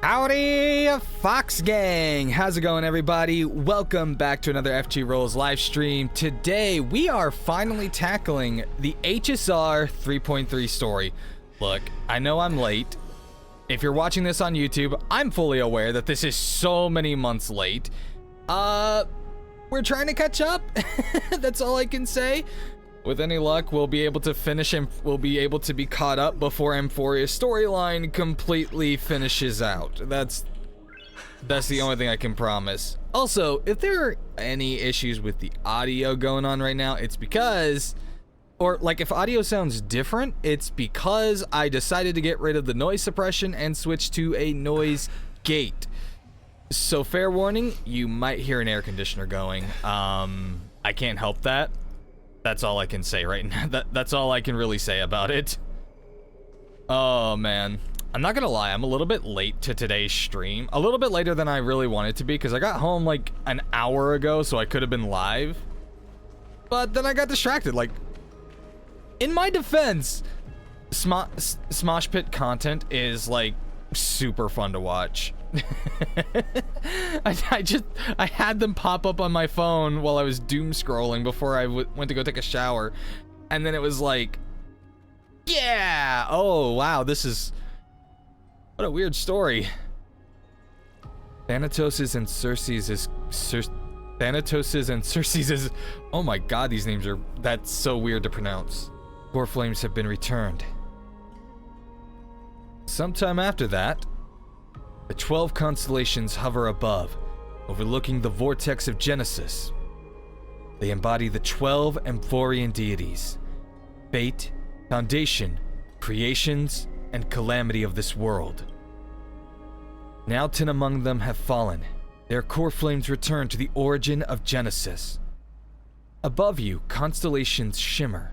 Howdy, Fox Gang! How's it going, everybody? Welcome back to another FGRolls live stream. Today, we are finally tackling the HSR 3.3 story. Look, I know I'm late. If you're watching this on YouTube, I'm fully aware that this is so many months late. We're trying to catch up. That's all I can say. With any luck, we'll be able to finish and we'll be able to be caught up before Amphoria's storyline completely finishes out. That's the only thing I can promise. Also, if there are any issues with the audio going on right now, it's because, or like if audio sounds different, it's because I decided to get rid of the noise suppression and switch to a noise gate. So fair warning, you might hear an air conditioner going. I can't help that. That's all I can say right now. That's all I can really say about it. Oh man, I'm not gonna lie, I'm a little bit late to today's stream. A little bit later than I really wanted to be, because I got home like an hour ago, so I could have been live. But then I got distracted. Like, in my defense, Smosh Pit content is like super fun to watch. I had them pop up on my phone while I was doom scrolling before I went to go take a shower, and then it was like, yeah, oh wow, this is, what a weird story. Thanatos's and Circe's is, oh my god, these names are, that's so weird to pronounce. Core flames have been returned. Sometime after that, the 12 constellations hover above, overlooking the vortex of Genesis. They embody the 12 Amphorian deities, fate, foundation, creations, and calamity of this world. Now 10 among them have fallen. Their core flames return to the origin of Genesis. Above you, constellations shimmer,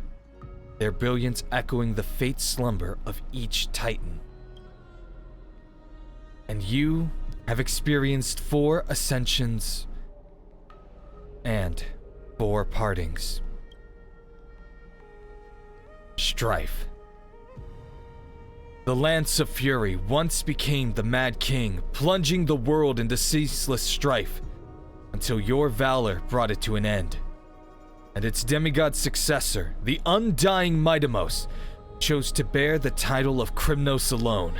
their brilliance echoing the fate slumber of each titan. And you have experienced 4 ascensions and 4 partings. Strife. The Lance of Fury once became the Mad King, plunging the world into ceaseless strife, until your valor brought it to an end. And its demigod successor, the undying Mightimos, chose to bear the title of Krymnos alone,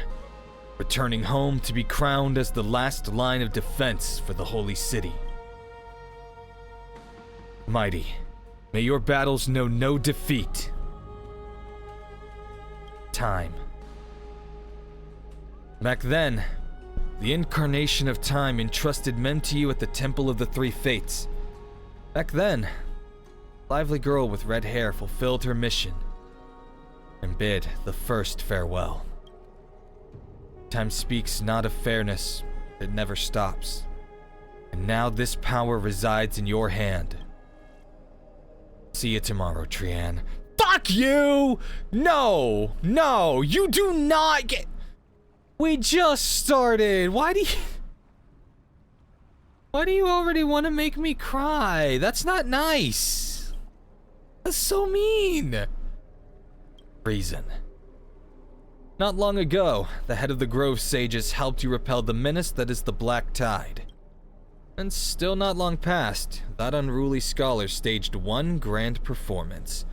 returning home to be crowned as the last line of defense for the Holy City. Mighty, may your battles know no defeat. Time. Back then, the incarnation of time entrusted men to you at the Temple of the Three Fates. Back then, a lively girl with red hair fulfilled her mission and bid the first farewell. Time speaks not of fairness, it never stops. And now this power resides in your hand. See you tomorrow, Trian. Fuck you! No! No! You do not get... We just started! Why do you already want to make me cry? That's not nice! That's so mean! Reason. Not long ago, the head of the Grove Sages helped you repel the menace that is the Black Tide. And still not long past, that unruly scholar staged one grand performance,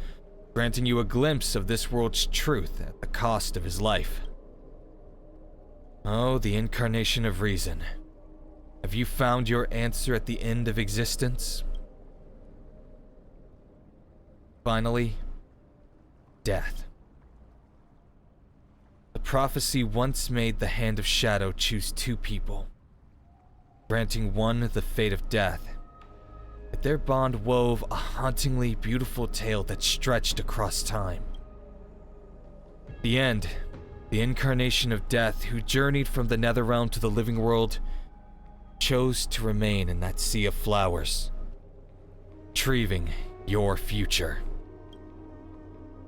granting you a glimpse of this world's truth at the cost of his life. Oh, the incarnation of reason. Have you found your answer at the end of existence? Finally, death. The prophecy once made the Hand of Shadow choose 2 people, granting one the fate of death. But their bond wove a hauntingly beautiful tale that stretched across time. The end, the incarnation of death who journeyed from the Netherrealm to the living world, chose to remain in that sea of flowers, retrieving your future.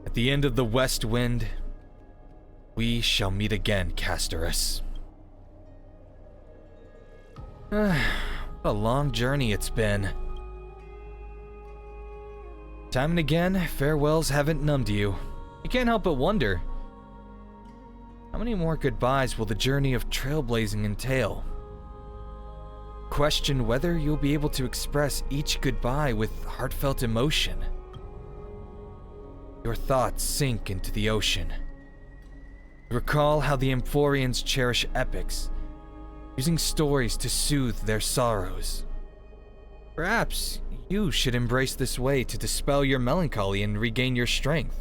At the end of the West Wind, we shall meet again, Castorus. What a long journey it's been. Time and again, farewells haven't numbed you. You can't help but wonder, How many more goodbyes will the journey of trailblazing entail? Question whether you'll be able to express each goodbye with heartfelt emotion. Your thoughts sink into the ocean. Recall how the Amphorians cherish epics, using stories to soothe their sorrows. Perhaps you should embrace this way to dispel your melancholy and regain your strength.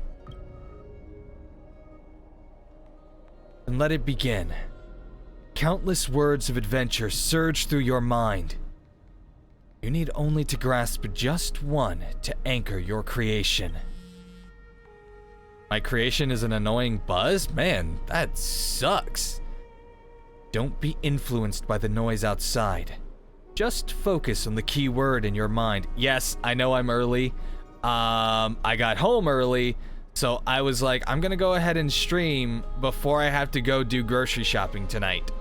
And let it begin. Countless words of adventure surge through your mind. You need only to grasp just one to anchor your creation. My creation is an annoying buzz? Man, that sucks. Don't be influenced by the noise outside. Just focus on the key word in your mind. Yes, I know I'm early. I got home early, so I was like, I'm gonna go ahead and stream before I have to go do grocery shopping tonight.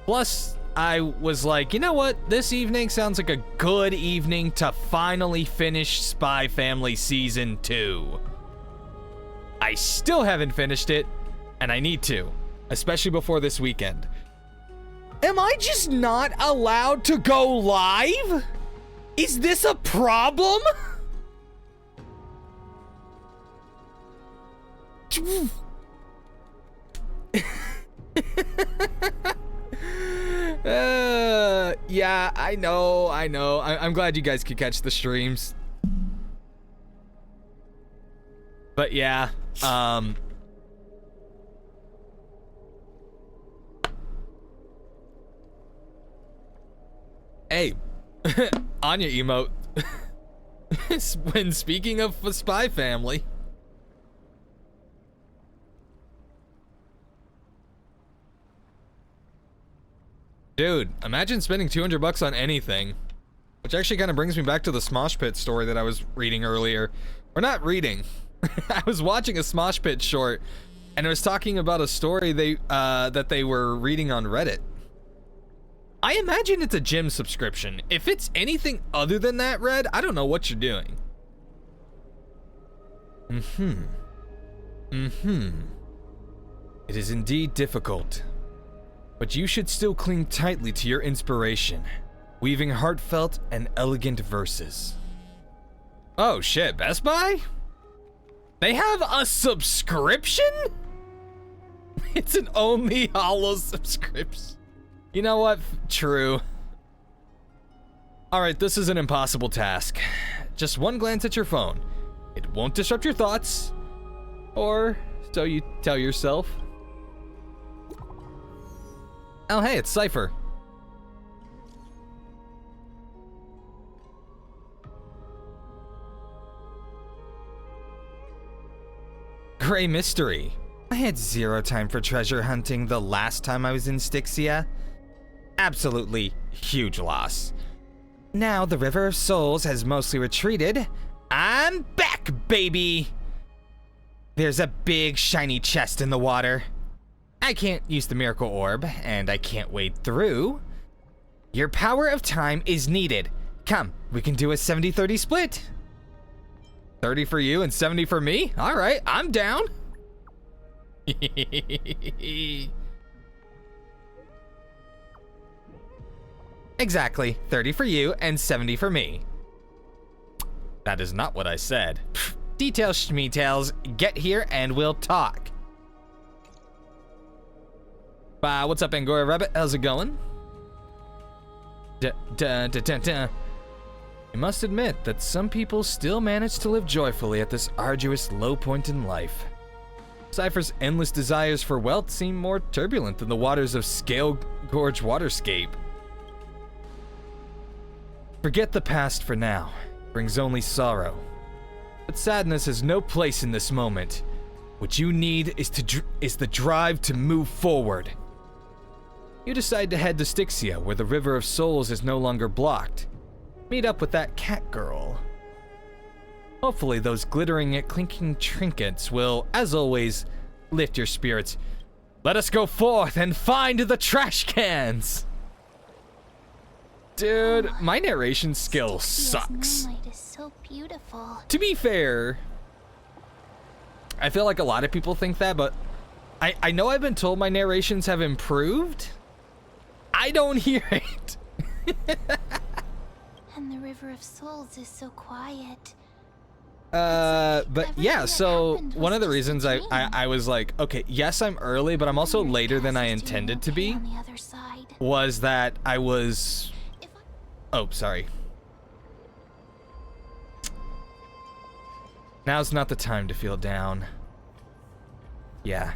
Plus, I was like, you know what? This evening sounds like a good evening to finally finish Spy Family Season 2. I still haven't finished it, and I need to, especially before this weekend. Am I just not allowed to go live? Is this a problem? Yeah, I know. I'm glad you guys could catch the streams. But yeah, hey, Anya emote. When speaking of the Spy Family. Dude, imagine spending 200 bucks on anything. Which actually kind of brings me back to the Smosh Pit story that I was reading earlier. Or not reading. I was watching a Smosh Pit short, and it was talking about a story that they were reading on Reddit. I imagine it's a gym subscription. If it's anything other than that, Red, I don't know what you're doing. It is indeed difficult. But you should still cling tightly to your inspiration, weaving heartfelt and elegant verses. Oh shit, Best Buy? They have a subscription? It's an only holo subscription. You know what? True. Alright, this is an impossible task. Just one glance at your phone. It won't disrupt your thoughts. Or so you tell yourself. Oh hey, it's Cypher. Gray Mystery. I had zero time for treasure hunting the last time I was in Styxia. Absolutely huge loss. Now the River of Souls has mostly retreated. I'm back, baby! There's a big shiny chest in the water. I can't use the Miracle Orb, and I can't wade through. Your power of time is needed. Come, we can do a 70-30 split. 30 for you and 70 for me? Alright, I'm down. Exactly, 30 for you and 70 for me. That is not what I said. Details schmeetails, get here and we'll talk. What's up, Angora Rabbit? How's it going? You must admit that some people still manage to live joyfully at this arduous low point in life. Cypher's endless desires for wealth seem more turbulent than the waters of Scale Gorge Waterscape. Forget the past for now. It brings only sorrow. But sadness has no place in this moment. What you need is the drive to move forward. You decide to head to Styxia, where the River of Souls is no longer blocked. Meet up with that cat girl. Hopefully those glittering and clinking trinkets will, as always, lift your spirits. Let us go forth and find the trash cans! Dude, my narration skill sucks. Moonlight is so beautiful. To be fair, I feel like a lot of people think that, but I know I've been told my narrations have improved. I don't hear it. And the River of Souls is so quiet. But yeah, so one of the reasons I was like, okay, yes, I'm early, but I'm also later than I intended to be, was that I was... Oh, sorry. Now's not the time to feel down. Yeah.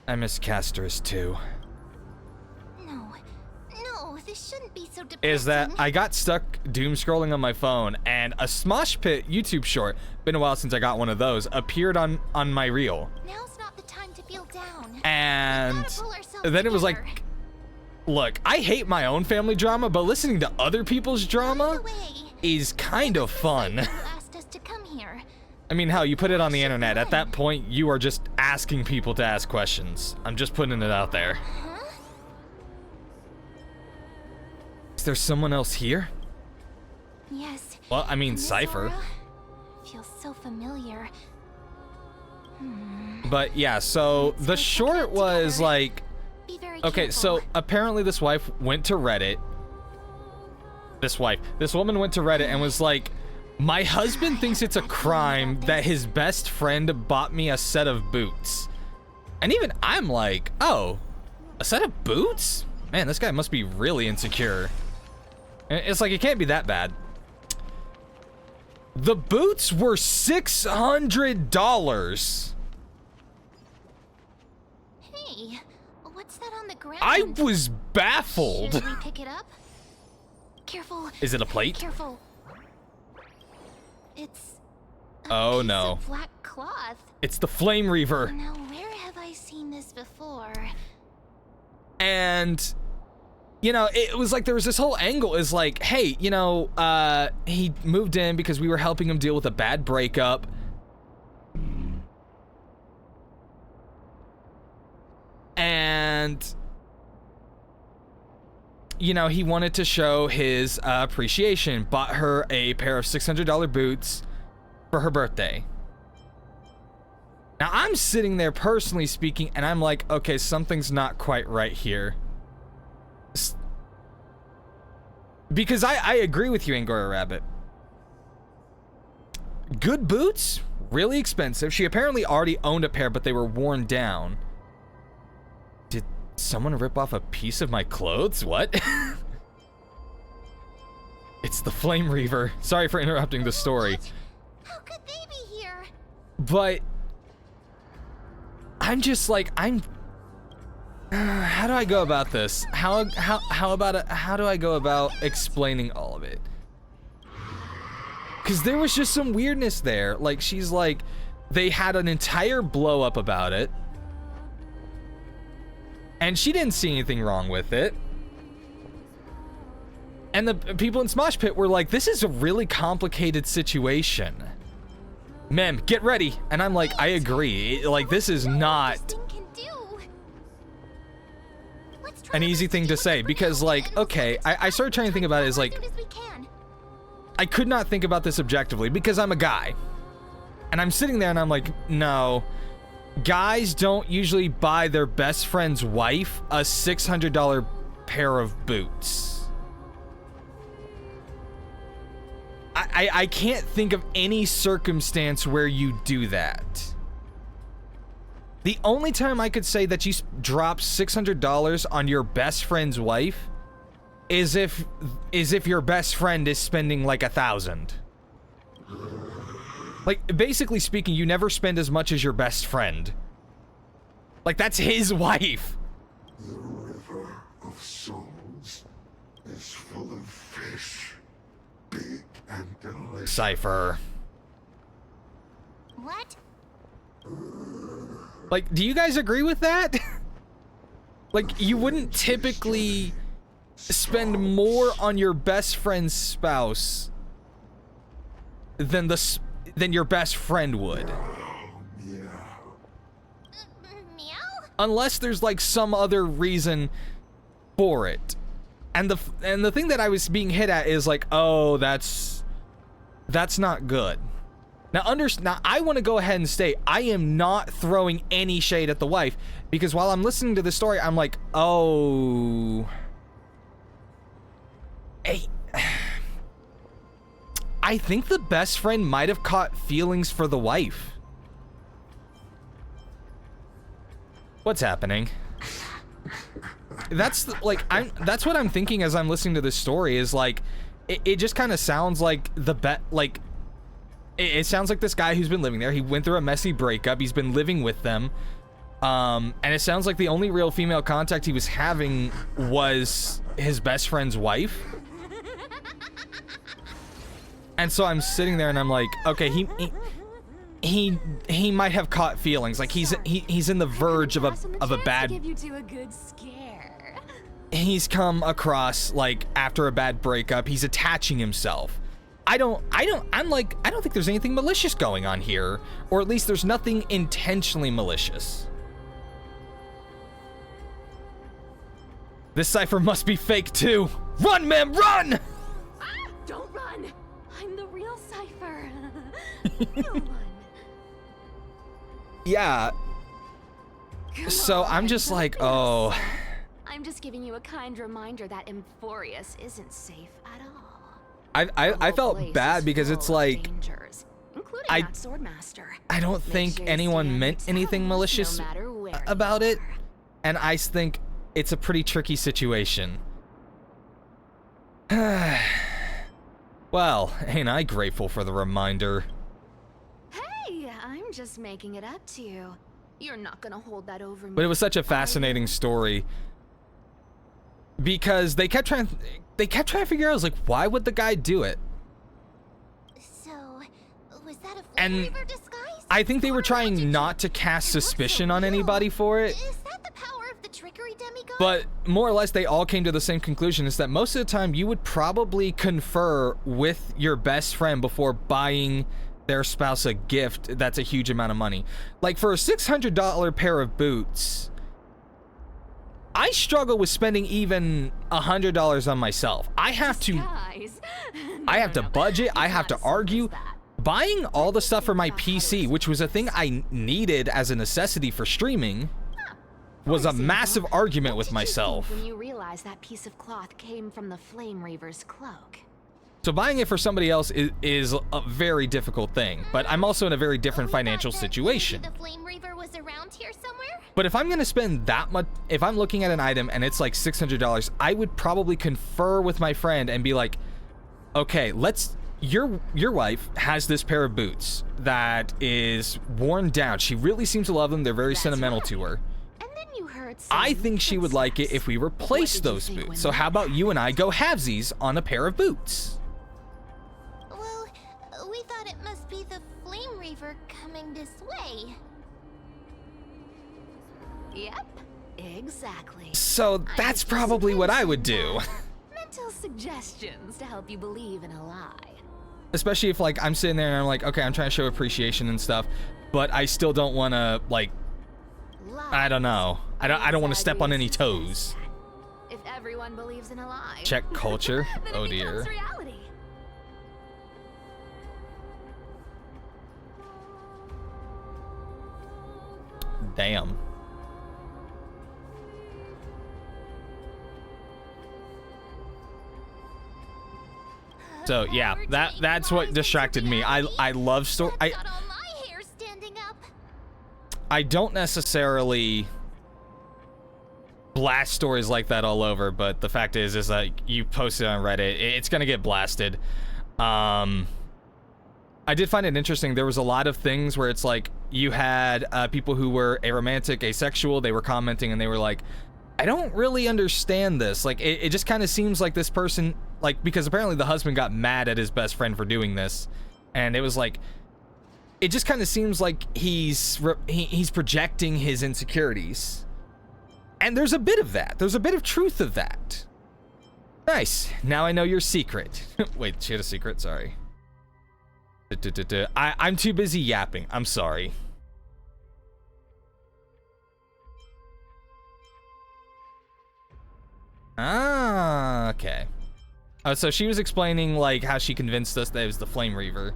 I miss Castor's too. No, this shouldn't be so depressing. Is that I got stuck doom scrolling on my phone, and a Smosh Pit YouTube short, been a while since I got one of those, appeared on my reel. Now's not the time to feel down. And then it was like, look, I hate my own family drama, but listening to other people's drama is kind of fun. I mean, hell, you put it on the internet. At that point, you are just asking people to ask questions. I'm just putting it out there. Is there someone else here? Yes. Well, I mean, Cypher. Feels so familiar. But yeah, so the short was like, okay, so apparently this wife went to Reddit. This woman went to Reddit and was like, my husband thinks it's a crime that his best friend bought me a set of boots. And even I'm like, oh, a set of boots? Man, this guy must be really insecure. It's like, it can't be that bad. The boots were $600. Hey, what's that on the ground? I was baffled. Should we pick it up? Careful. Is it a plate? Careful. It's oh no. Of black cloth. It's the Flame Reaver. Now, where have I seen this before? And you know, it was like there was this whole angle is like, hey, you know, he moved in because we were helping him deal with a bad breakup. And you know, he wanted to show his appreciation, bought her a pair of $600 boots for her birthday. Now, I'm sitting there personally speaking, and I'm like, okay, something's not quite right here. Because I agree with you, Angora Rabbit. Good boots, really expensive. She apparently already owned a pair, but they were worn down. Did someone rip off a piece of my clothes? What? It's the Flame Reaver. Sorry for interrupting the story. How could they be here? But I'm just like, how do I go about this? How do I go about explaining all of it? Because there was just some weirdness there. Like, she's like, they had an entire blow up about it. And she didn't see anything wrong with it. And the people in Smosh Pit were like, this is a really complicated situation. Mem, get ready. And I'm like, I agree. Like, this is not an easy thing to say. Because, like, okay, I started trying to think about it as, like, I could not think about this objectively because I'm a guy. And I'm sitting there and I'm like, no. Guys don't usually buy their best friend's wife a $600 pair of boots. I can't think of any circumstance where you do that. The only time I could say that you drop $600 on your best friend's wife is if your best friend is spending like $1,000. Like, basically speaking, you never spend as much as your best friend. Like, that's his wife. The River of Souls is full of fish, big and delicious. Cypher. What? Like, do you guys agree with that? Like, you wouldn't typically spend more on your best friend's spouse than your best friend would. Meow? Unless there's like some other reason for it. And the thing that I was being hit at is like, oh, that's not good. Now I want to go ahead and state I am not throwing any shade at the wife, because while I'm listening to the story, I'm like, oh, hey, I think the best friend might have caught feelings for the wife. What's happening? That's that's what I'm thinking as I'm listening to this story, is like, it just kind of sounds like it sounds like this guy who's been living there, he went through a messy breakup, he's been living with them, and it sounds like the only real female contact he was having was his best friend's wife. And so I'm sitting there and I'm like, okay, he might have caught feelings, like he's in the verge of a bad, he's come across, like, after a bad breakup, he's attaching himself. I don't think there's anything malicious going on here, or at least there's nothing intentionally malicious. This cipher must be fake too. Run, ma'am, run! Ah, don't run. I'm the real cipher. Real one. Yeah. So I'm just like, oh. I'm just giving you a kind reminder that Emphorius isn't safe at all. I felt bad because it's like, dangers, including that swordmaster. I don't think anyone meant anything malicious about it, and I think it's a pretty tricky situation. Well, ain't I grateful for the reminder. Hey, I'm just making it up to you. You're not gonna hold that over me. But it was such a fascinating story, because they kept trying to figure out, I was like, why would the guy do it? So, was that a And Flame Reaver disguise? I think they were trying not to cast suspicion on anybody for it. Is that the power of the trickery demigod? But more or less, they all came to the same conclusion, is that most of the time you would probably confer with your best friend before buying their spouse a gift that's a huge amount of money. Like, for a $600 pair of boots, I struggle with spending even $100 on myself. I have to budget, I have to argue. Buying all the stuff for my PC, which was a thing I needed as a necessity for streaming, was a massive argument with myself. When you realize that piece of cloth came from the Flame Reaver's cloak. So buying it for somebody else is a very difficult thing, but I'm also in a very different financial situation. The Flame Reaver was around here somewhere? But if I'm gonna spend that much, if I'm looking at an item and it's like $600, I would probably confer with my friend and be like, okay, your wife has this pair of boots that is worn down. She really seems to love them. They're very sentimental to her. And then you heard I think she would like it if we replaced those boots. So how about you and I go halvesies on a pair of boots? Well, we thought it must be the Flame Reaver coming this way. Yep, exactly. So that's probably what I would do. Mental suggestions to help you believe in a lie. Especially if, like, I'm sitting there and I'm like, okay, I'm trying to show appreciation and stuff, but I still don't want to, like, I don't know. I don't want to step on any toes. If everyone believes in a lie, Check culture. then Oh it dear. becomes reality. Damn. So yeah, that's what distracted me. I love story. Got all my hair standing up. I don't necessarily blast stories like that all over, but the fact is like, you post it on Reddit, it's gonna get blasted. I did find it interesting. There was a lot of things where it's like, you had people who were aromantic, asexual, they were commenting and they were like, I don't really understand this. Like, it just kind of seems like this person, like, because apparently the husband got mad at his best friend for doing this, and it was like, it just kind of seems like he's projecting his insecurities. And there's a bit of that. There's a bit of truth of that. Nice. Now I know your secret. Wait, she had a secret? Sorry. I'm too busy yapping. I'm sorry. Ah, okay. Oh, so she was explaining, like, how she convinced us that it was the Flame Reaver.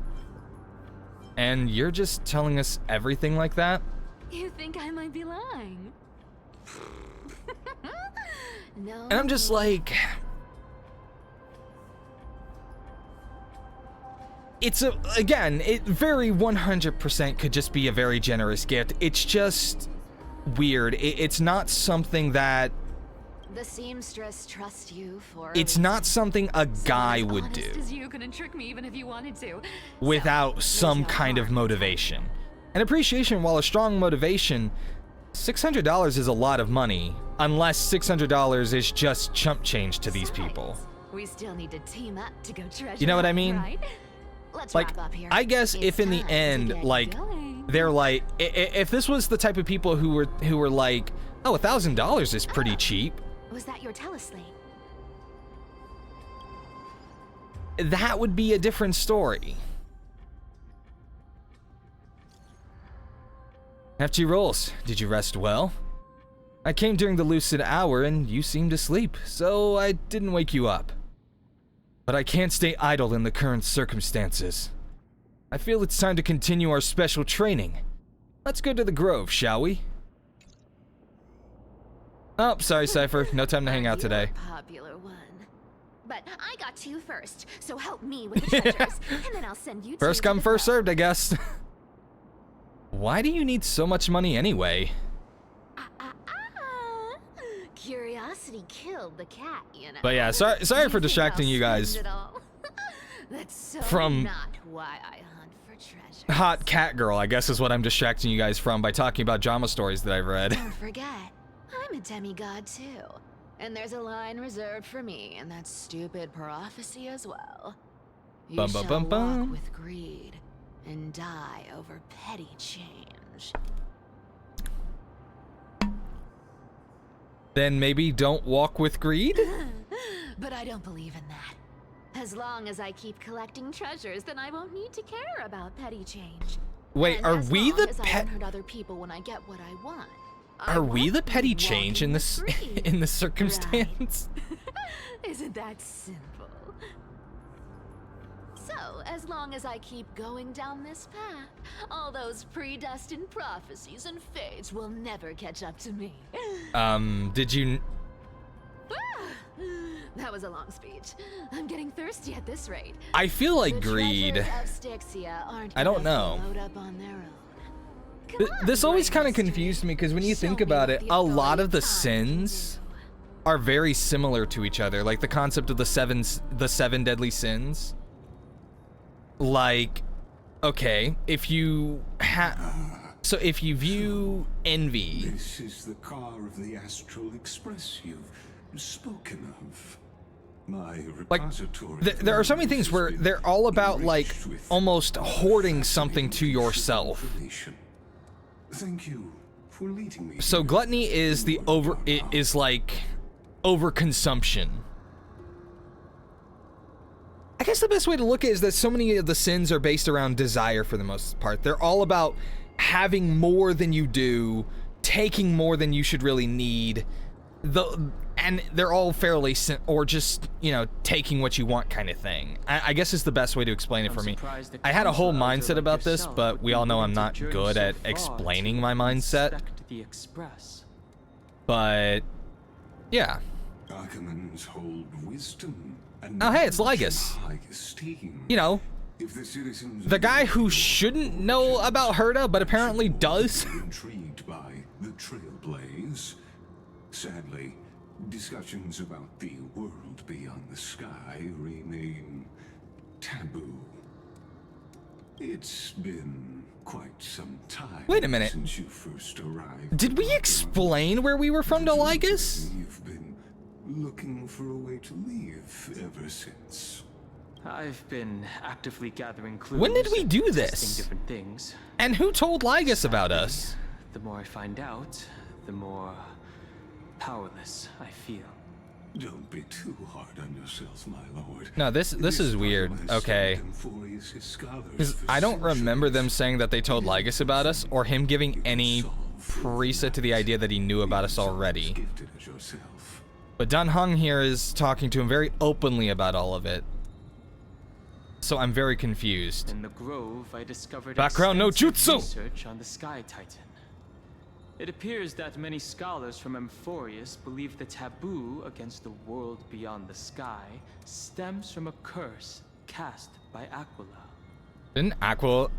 And you're just telling us everything like that? You think I might be lying? No. And I'm just like... It's again, it very 100% could just be a very generous gift. It's just weird. It's not something that... The seamstress trusts you for... It's not something a guy would do. As you couldn't trick me even if you wanted to. Without some kind of motivation. And appreciation, while a strong motivation, $600 is a lot of money. Unless $600 is just chump change to these people. We still need to team up to go treasure. You know what I mean? Right? Let's Like, wrap up here. I guess It's if in the time to end, get like, going. they're like, if this was the type of people who were like, oh, $1,000 is pretty cheap. Was that your teleslate? That would be a different story. FGRolls, did you rest well? I came during the lucid hour and you seemed asleep, so I didn't wake you up. But I can't stay idle in the current circumstances. I feel it's time to continue our special training. Let's go to the Grove, shall we? Oh, sorry, Cypher. No time to hang out today. Popular one. But I got to you first, so help me with the treasures, and then I'll send you First two to come, the first club. served, I guess. Why do you need so much money anyway? Curiosity killed the cat, you know. But yeah, sorry You for think distracting I'll you guys spend it all? That's so from not why I hunt for treasure. Hot cat girl, I guess is what I'm distracting you guys from by talking about drama stories that I've read. Don't forget, I'm a demigod too. And there's a line reserved for me in that stupid prophecy as well. You Bum, shall bum, bum, bum. walk with greed and die over petty change. Then maybe don't walk with greed? But I don't believe in that. As long as I keep collecting treasures, then I won't need to care about petty change. Wait, And are as we long the as I pet? don't hurt other people when I get what I want. Are we won't the be petty change in walking this with greed. in this circumstance? Isn't that simple? So, as long as I keep going down this path, all those predestined prophecies and fates will never catch up to me. Did you? That was a long speech. I'm getting thirsty at this rate. I feel like The greed. treasures of Styxia aren't I don't gonna know. float up on their own. Come on, This always Brain kind of Mystery. confused me because when you Show think me about what it, the a lot of the authority can sins do. are very similar to each other. Like the concept of the seven deadly sins. Like, okay, if you so if you view envy, This is the car of the Astral Express you've spoken of. My like, repository. there are so many things where they're all about like enriched with almost hoarding something to fascinating yourself. information. Thank you for leading me. So here. gluttony is the is like overconsumption. I guess the best way to look at it is that so many of the sins are based around desire for the most part. They're all about having more than you do, taking more than you should really need. And they're all fairly or just, you know, taking what you want kind of thing. I guess is the best way to explain it for me. I had a whole mindset about this, but we all know I'm not good at explaining my mindset. But yeah. Arcanons hold wisdom and Oh, hey, it's knowledge in Lygus. high esteem. You know, If the citizens the of guy the who world shouldn't know about Herda, but apparently does. are intrigued by the Trailblaze. Sadly, discussions about the world beyond the sky remain taboo. It's been quite some time. Wait a minute. Since you first arrived. Did we explain where we were from to Lygus? You've been looking for a way to leave ever since. I've been actively gathering clues. When did we and do testing this? different things. And who told Lygus about us? The more I find out, the more powerless I feel. Don't be too hard on yourself, my lord. No, this is weird. Okay. Because I don't remember them saying that they told Lygus about us, or him giving any preset to the idea that he knew about us already. But Dun Hung here is talking to him very openly about all of it. so I'm very confused. In the grove, I discovered Background no extensive jutsu! research on the Sky Titan. It appears that many scholars from Amphorius believe the taboo against the world beyond the sky stems from a curse cast by Aquila. Didn't Aquila...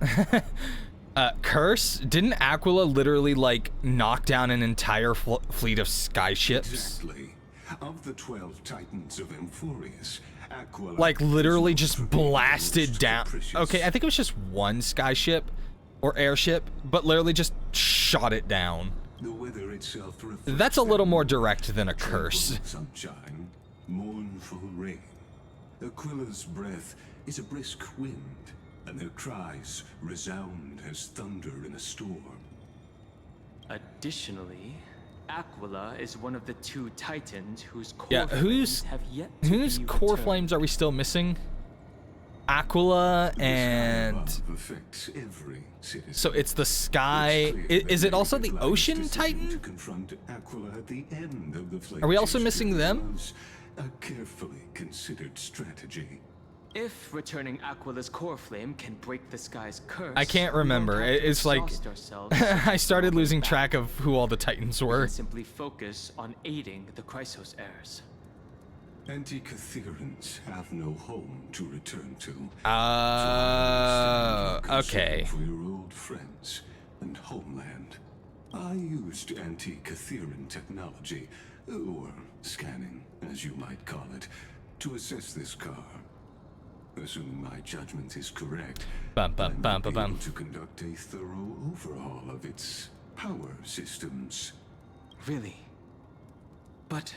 curse? Didn't Aquila literally, like, knock down an entire fleet of skyships? Exactly. Of the 12 titans of Amphorius, Aquila... Like, literally is just also the blasted most down. capricious. Okay, I think it was just one skyship or airship, but literally just shot it down. The weather itself reflects That's a little that more mood. direct than a Tranquil curse. sunshine, mournful rain. Aquila's breath is a brisk wind, and their cries resound as thunder in a storm. Additionally, Aquila is one of the 2 titans whose core Yeah, flames have yet to whose be core returned. flames are we still missing? Aquila The sky and... above affects every citizen. So it's the sky... It's clear Is that it also the David Lyne's ocean decision titan? to confront Aquila at the end of the flame Are we also change missing period them? was a carefully considered strategy. If returning Aquila's core flame can break the sky's curse, I can't we won't remember. have to It's like... exhaust ourselves I started searching losing for track back. of who all the titans We were. can simply focus on aiding the Chrysos heirs. Anti-Catherians have no home to return to. Okay. For your old friends and homeland. I used anti-Catherian technology, or scanning, as you might call it, to assess this car. Assuming my judgment is correct, Bum, bum, I might bum, be bum, bum. able to conduct a thorough overhaul of its power systems. Really? But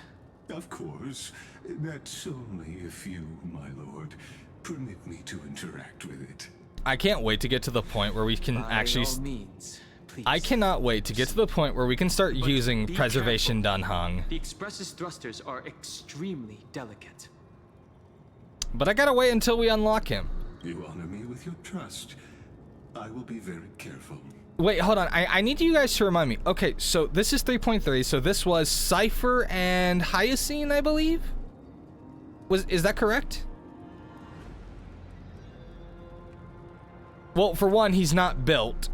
Of course, that's only if you, my lord, permit me to interact with it. I can't wait to get to the point where we can by actually... all means, please. I cannot wait to get to the point where we can start But using be Preservation careful. Dunhung. The Express's thrusters are extremely delicate. But I gotta wait until we unlock him. You honor me with your trust. I will be very careful. Wait, hold on. I need you guys to remind me. Okay, so this is 3.3. So this was Cypher and Hyacine, I believe? Is that correct? Well, for one, he's not built.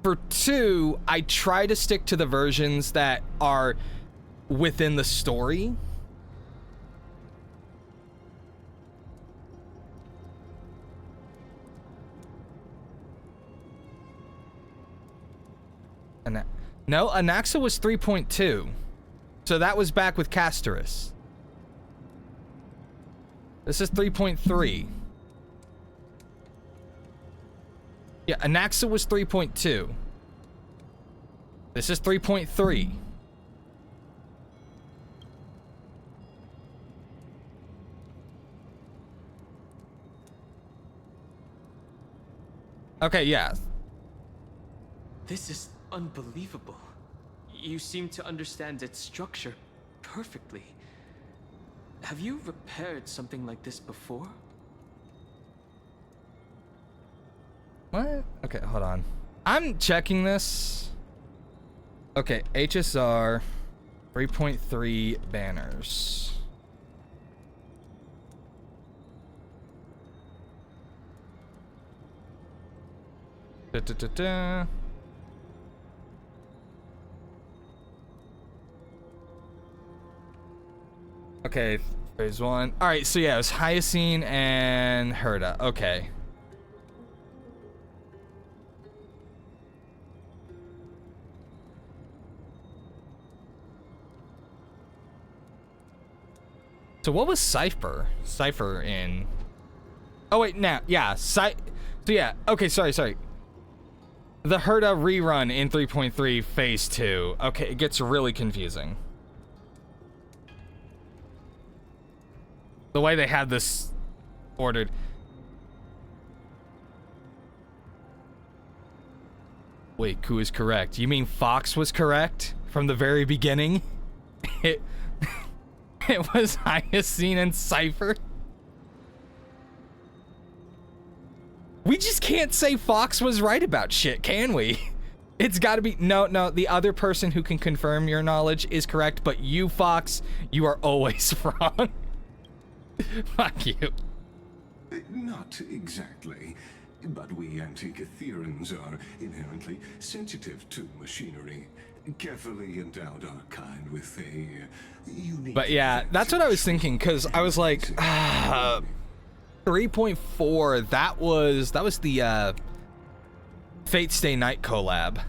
For two, I try to stick to the versions that are within the story. No, Anaxa was 3.2. So that was back with Castorus. This is 3.3. Yeah, Anaxa was 3.2. This is 3.3. Okay, yeah. This is unbelievable. You seem to understand its structure perfectly. Have you repaired something like this before? What? Okay, hold on. I'm checking this. Okay, HSR 3.3 banners. Da, da, da, da. Okay, phase one. All right, so yeah, it was Hyacine and Herda. Okay. So what was Cypher in? Oh wait, now yeah, so yeah. Okay, sorry. The Herda rerun in 3.3 phase 2. Okay, it gets really confusing. The way they had this ordered. Wait, who is correct? You mean Fox was correct from the very beginning? It was Hyacine and Cypher. We just can't say Fox was right about shit, can we? It's gotta be, no, the other person who can confirm your knowledge is correct, but you, Fox, you are always wrong. Fuck you. Not exactly. But we Antikytherians are inherently sensitive to machinery. Carefully endowed our kind with a unique... But yeah, that's what I was thinking, because I was like, 3.4, that was the Fate Stay Night collab.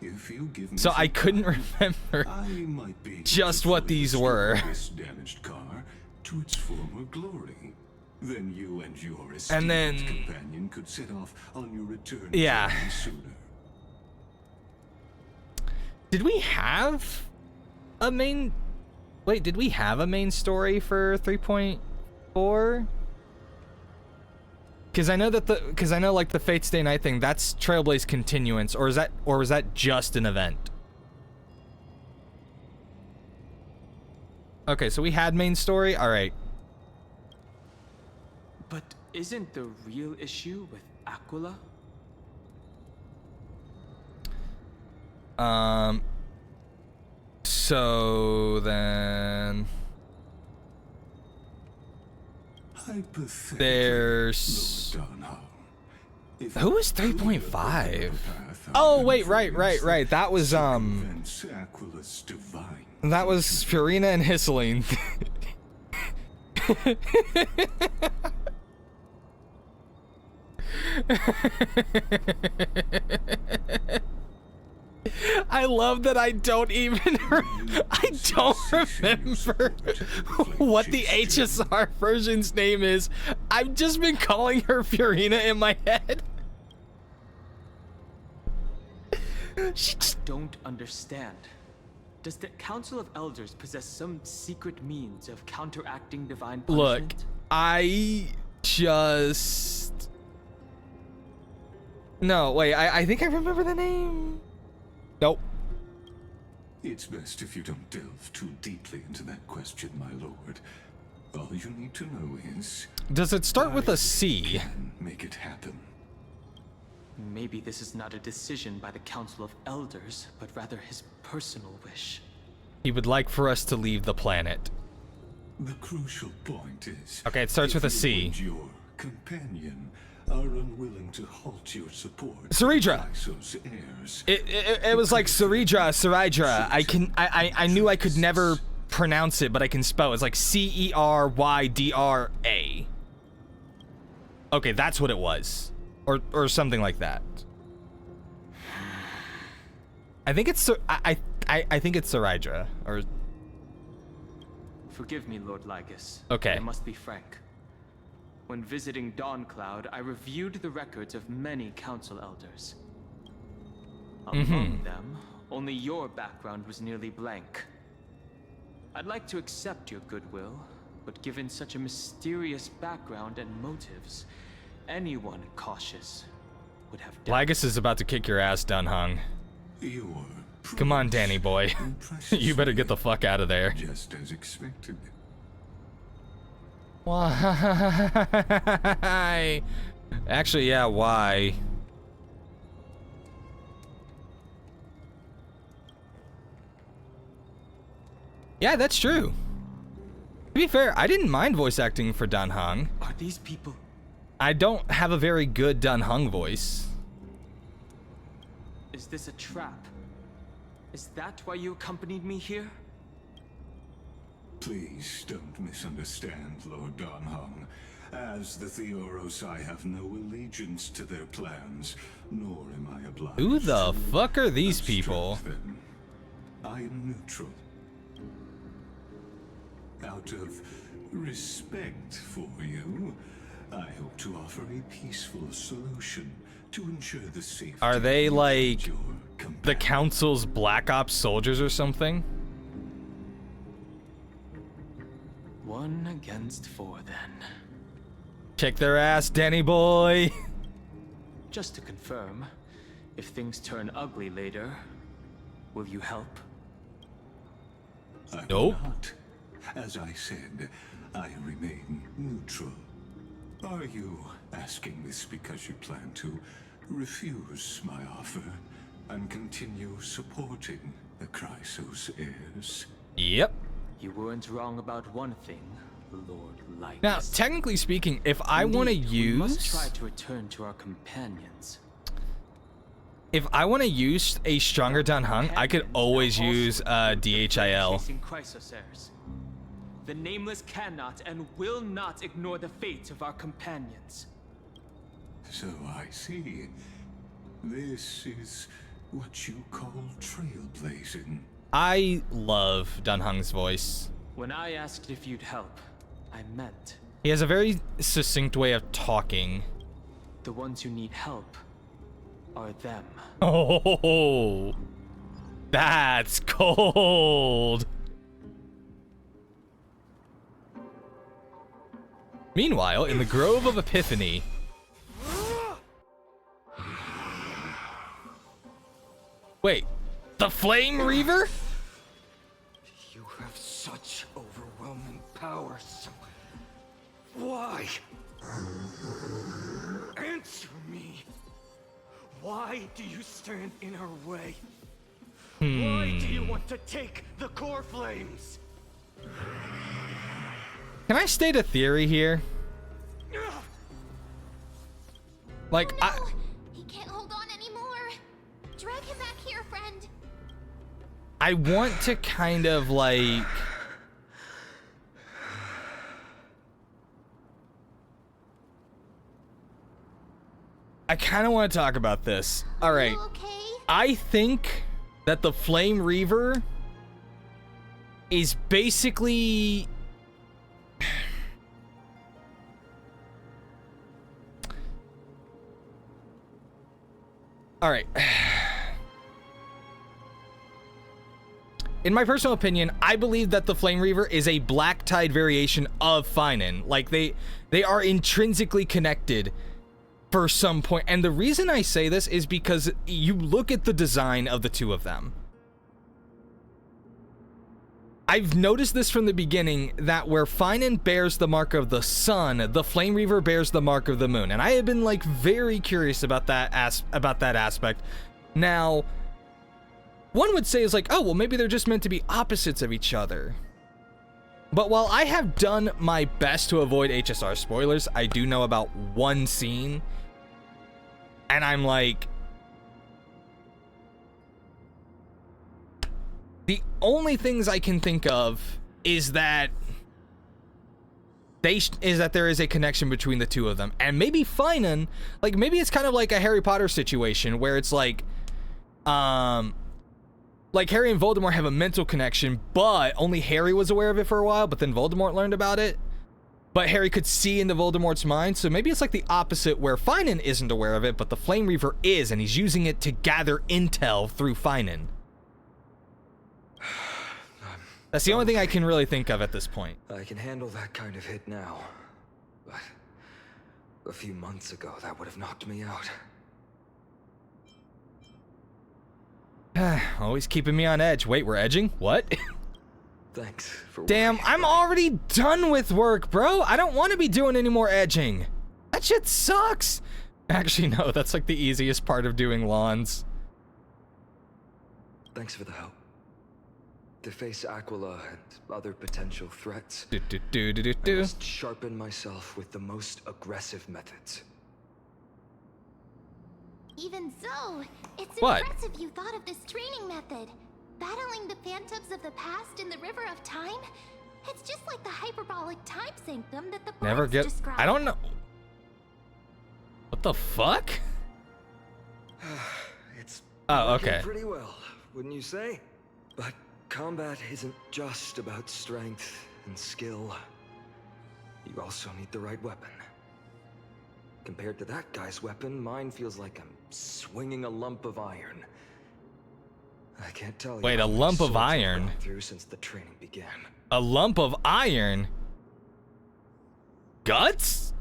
If you give me So I some couldn't time, remember I might be just able what to these restore were. This damaged car to its former glory. Then you and your And esteemed then- companion could set off on your return Yeah. journey sooner. Did we have a main... Wait, did we have a main story for 3.4? Because I know that like the Fate Stay Night thing, that's Trailblaze Continuance, or was that just an event? Okay, so we had main story. All right. But isn't the real issue with Aquila? So then Hypothetically, there's... Lord Darnham, if Who was I could 3.5? open the path Oh, of wait, right. influence That was, circumvents Aquila's divine that was Fiorina and Hisceline. I love that I don't even I don't remember what the HSR version's name is. I've just been calling her Fiorina in my head. She I just... don't understand. Does the Council of Elders possess some secret means of counteracting divine Look, punishment? I just... No, wait, I think I remember the name. Nope. It's best if you don't delve too deeply into that question, my lord. All you need to know is... Does it start with a C? Can make it happen. Maybe this is not a decision by the Council of Elders, but rather his personal wish. He would like for us to leave the planet. The crucial point is... Okay, it starts with a if C. you and your companion are unwilling to halt your support... Saridra! Lysos heirs, It was like Saridra. I knew I could never pronounce it, but I can spell it. It's like Cerydra. Okay, that's what it was. Or something like that. I think it's I think it's Saridra, or... Forgive me, Lord Lygus. Okay. I must be frank. When visiting Dawncloud, I reviewed the records of many council elders. Among them, only your background was nearly blank. I'd like to accept your goodwill, but given such a mysterious background and motives, anyone cautious would have doubts. Lygus is about to kick your ass, Dunhung. your Come on, Danny boy. impresses You better me get the fuck out of there. just as expected. Why? Actually, yeah, why? Yeah, that's true. To be fair, I didn't mind voice acting for Dunhung. Are these people? I don't have a very good Dunhung voice. Is this a trap? Is that why you accompanied me here? Please don't misunderstand, Lord Darnham. As the Theoros, I have no allegiance to their plans, nor am I obliged. Who the to fuck are these obstruct people? them. I am neutral. Out of respect for you, I hope to offer a peaceful solution to ensure the safety. Are they of like your the companion. council's Black Ops soldiers or something? 1 against 4, then. Kick their ass, Danny boy. Just to confirm, if things turn ugly later, will you help? I will Nope. not. As I said, I remain neutral. Are you asking this because you plan to refuse my offer and continue supporting the Chrysos heirs? Yep. You weren't wrong about one thing. Lord Light. Now, technically speaking, if I want to We must try use... to return to our companions. If I want to use a stronger Dan Heng, I could always use DHIL. Chasing Chrysosairs. The Nameless cannot and will not ignore the fate of our companions. So I see. This is what you call trailblazing. I love Dan Heng's voice. When I asked if you'd help, I meant He has a very succinct way of talking. the ones who need help are them. Oh, that's cold. Meanwhile, in the Grove of Epiphany... Wait, the Flame Reaver? You have such overwhelming powers. Why? Answer me. Why do you stand in our way? Why do you want to take the core flames? Can I state a theory here? Like, No, he can't hold on anymore. Drag him back here, friend. I want to kind of like... I kind of want to talk about this. All right. You okay? I think that the Flame Reaver is basically... All right. In my personal opinion, I believe that the Flame Reaver is a Black Tide variation of Finan. Like, they are intrinsically connected for some point. And the reason I say this is because you look at the design of the two of them. I've noticed this from the beginning, that where Finan bears the mark of the sun, the Flame Reaver bears the mark of the moon. And I have been, like, very curious about that aspect. Now, one would say is like, oh, well, maybe they're just meant to be opposites of each other. But while I have done my best to avoid HSR spoilers, I do know about one scene. And I'm like... The only things I can think of is that there is a connection between the two of them. And maybe Finan, like, maybe it's kind of like a Harry Potter situation where it's like Harry and Voldemort have a mental connection, but only Harry was aware of it for a while, but then Voldemort learned about it. But Harry could see into Voldemort's mind, so maybe it's like the opposite where Finan isn't aware of it, but the Flame Reaver is, and he's using it to gather intel through Finan. That's the only thing I can really think of at this point. I can handle that kind of hit now. But a few months ago, that would have knocked me out. Always keeping me on edge. Wait, we're edging? What? Thanks for Damn, worrying, I'm buddy. already done with work, bro. I don't want to be doing any more edging. That shit sucks. Actually, no, that's like the easiest part of doing lawns. Thanks for the help. To face Aquila and other potential threats, I must sharpen myself with the most aggressive methods. Even so, it's What? impressive you thought of this training method. Battling the phantoms of the past in the River of Time? It's just like the hyperbolic time sanctum that the Never bards get... describe. I don't know. What the fuck? It's Oh, working okay. pretty well, wouldn't you say? But combat isn't just about strength and skill. You also need the right weapon. Compared to that guy's weapon, mine feels like I'm swinging a lump of iron. I can't tell you. Wait, how a many lump of swords I've iron? gone through since the training began. A lump of iron? Guts?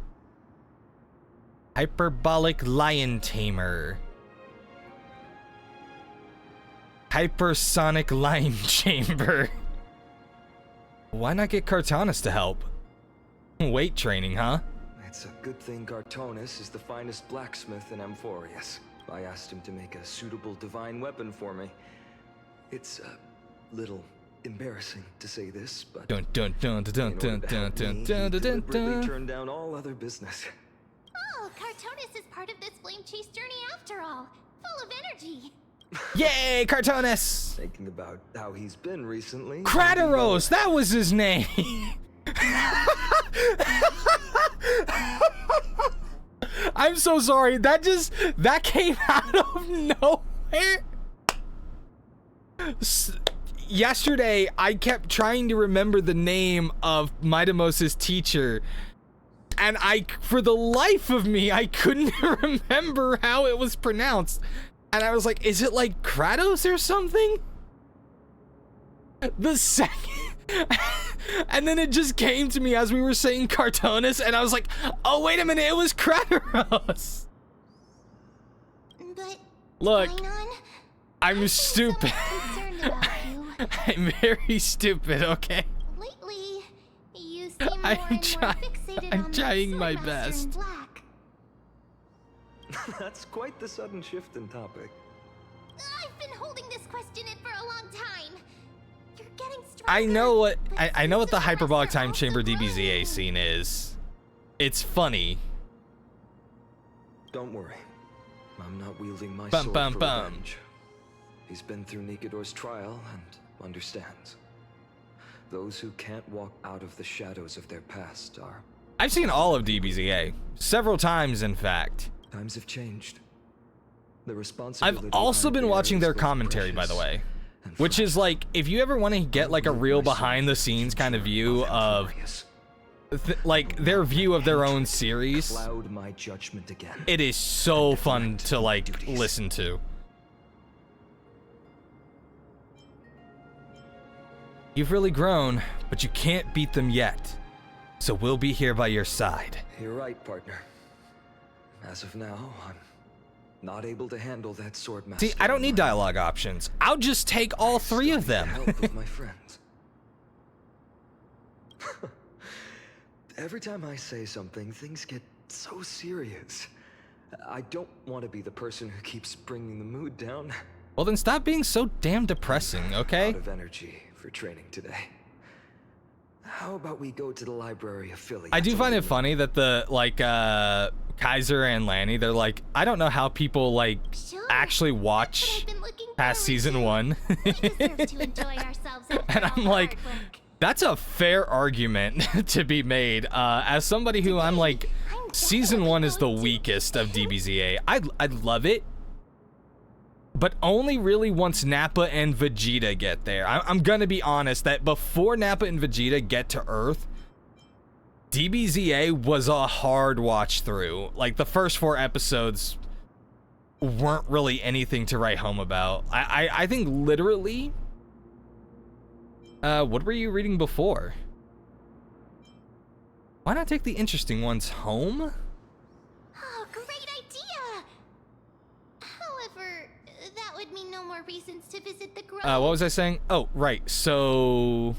Hyperbolic Lion Tamer. Hypersonic Lion Chamber. Why not get Cartanis to help? Weight training, huh? It's a good thing Cartonis is the finest blacksmith in Amphorius. I asked him to make a suitable divine weapon for me. It's a little embarrassing to say this, but Dun dun dun dun dun dun dun dun dun dun dun. turned down all other business. Oh, Cartonis is part of this flame chase journey after all. Full of energy. Yay, Cartonis! Thinking about how he's been recently. Crateros, that was his name. I'm so sorry. That came out of nowhere. Yesterday, I kept trying to remember the name of Midamos's teacher, and for the life of me, I couldn't remember how it was pronounced. And I was like, is it like Kratos or something? The second... And then it just came to me as we were saying Cartonis, and I was like, oh, wait a minute, it was Kratos. But, Look, Ainon, I'm stupid. concerned about you. I'm very stupid, okay? Lately, you seem more I'm and more trying- fixated I'm on trying that my Sword Master in best. black. That's quite the sudden shift in topic. I've been holding this question in for a long time. You're getting stronger. I know what but I know what seems the like hyperbolic Master time also chamber grows. DBZA scene is. It's funny. Don't worry. I'm not wielding my Bum, sword bum, for bum. revenge. He's been through Nikador's trial and understands. Those who can't walk out of the shadows of their past are... I've seen all of DBZA several times, in fact. Times have changed. The responsibility I've also I been bear watching is their both commentary, by the precious way, and which is like, if you ever want to get like a real behind the scenes kind of view of glorious. like their view of their own series, Cloud my judgment again. it is so fun to like duties. listen to. You've really grown, but you can't beat them yet. So we'll be here by your side. You're right, partner. As of now, I'm not able to handle that sword master. See, I don't on need my own. dialogue options. I'll just take all three of Still them. need the help of my friends. Every time I say something, things get so serious. I don't want to be the person who keeps bringing the mood down. Well, then stop being so damn depressing, okay? Out of energy for training today. How about we go to the library affiliate? I do find it funny that the, like, Kaiser and Lanny, they're like, I don't know how people, like, Sure. actually watch But I've been looking past forward season to. 1. We deserve to enjoy ourselves after And all I'm the like, hard work. that's a fair argument to be made. As somebody who I'm like, season 1 is the weakest of DBZA. I love it, but only really once Nappa and Vegeta get there. I'm gonna be honest that before Nappa and Vegeta get to Earth, DBZA was a hard watch through. Like, the first 4 episodes weren't really anything to write home about. I think literally... what were you reading before? Why not take the interesting ones home? Oh, great idea! However, that would mean no more reasons to visit the grove. What was I saying? Oh, right. So...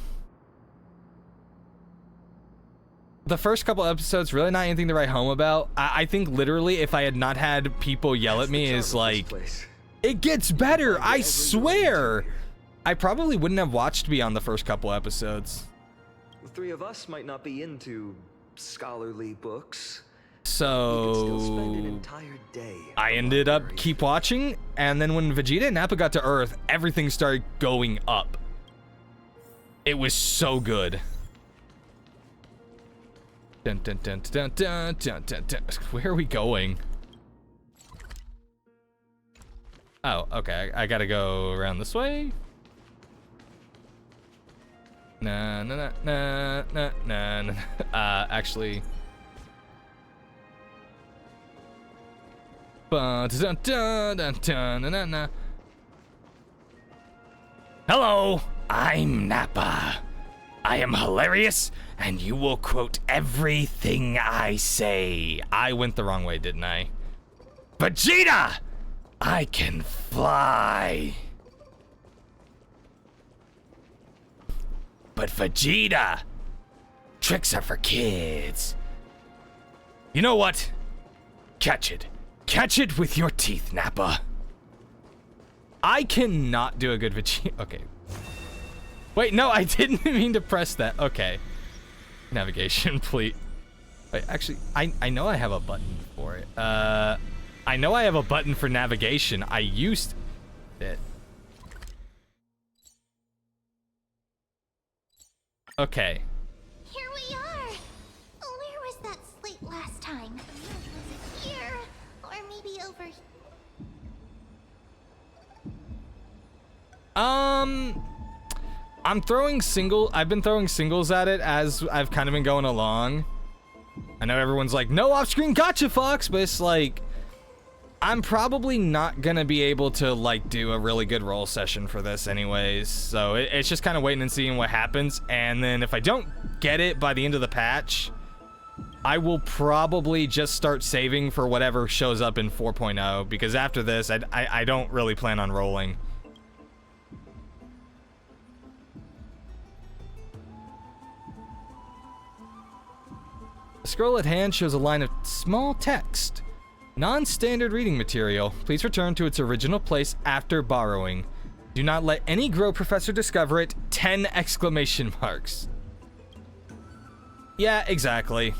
the first couple episodes, really not anything to write home about. I think literally if I had not had people yell at me, is like, it gets better, I swear! I probably wouldn't have watched beyond the first couple episodes. The three of us might not be into scholarly books. We could still spend an So... entire day. I at the ended up library. keep watching, and then when Vegeta and Nappa got to Earth, everything started going up. It was so good. Dun, dun, dun, dun, dun, dun, dun, dun. Where are we going? Oh, okay. I gotta go around this way. Nah, nah, nah, nah, nah, nah, nah. Actually. Dun, dun, dun, dun, dun, dun, dun, dun. Hello, I'm Nappa. I am hilarious, and you will quote everything I say. I went the wrong way, didn't I? Vegeta! I can fly. But Vegeta, tricks are for kids. You know what? Catch it. Catch it with your teeth, Nappa. I cannot do a good Vegeta. Okay. Wait, no, I didn't mean to press that. Okay. Navigation, please. Wait, actually, I know I have a button for it. I know I have a button for navigation. I used it. Okay. Here we are. Where was that slate last time? Was it here? Or maybe over here? I've been throwing singles at it as I've kind of been going along. I know everyone's like, no off-screen gotcha, Fox, but it's like, I'm probably not gonna be able to like do a really good roll session for this anyways. So it's just kind of waiting and seeing what happens. And then if I don't get it by the end of the patch, I will probably just start saving for whatever shows up in 4.0, because after this, I don't really plan on rolling. The scroll at hand shows a line of small text. Non-standard reading material. Please return to its original place after borrowing. Do not let any Grow Professor discover it. 10 exclamation marks. Yeah, exactly.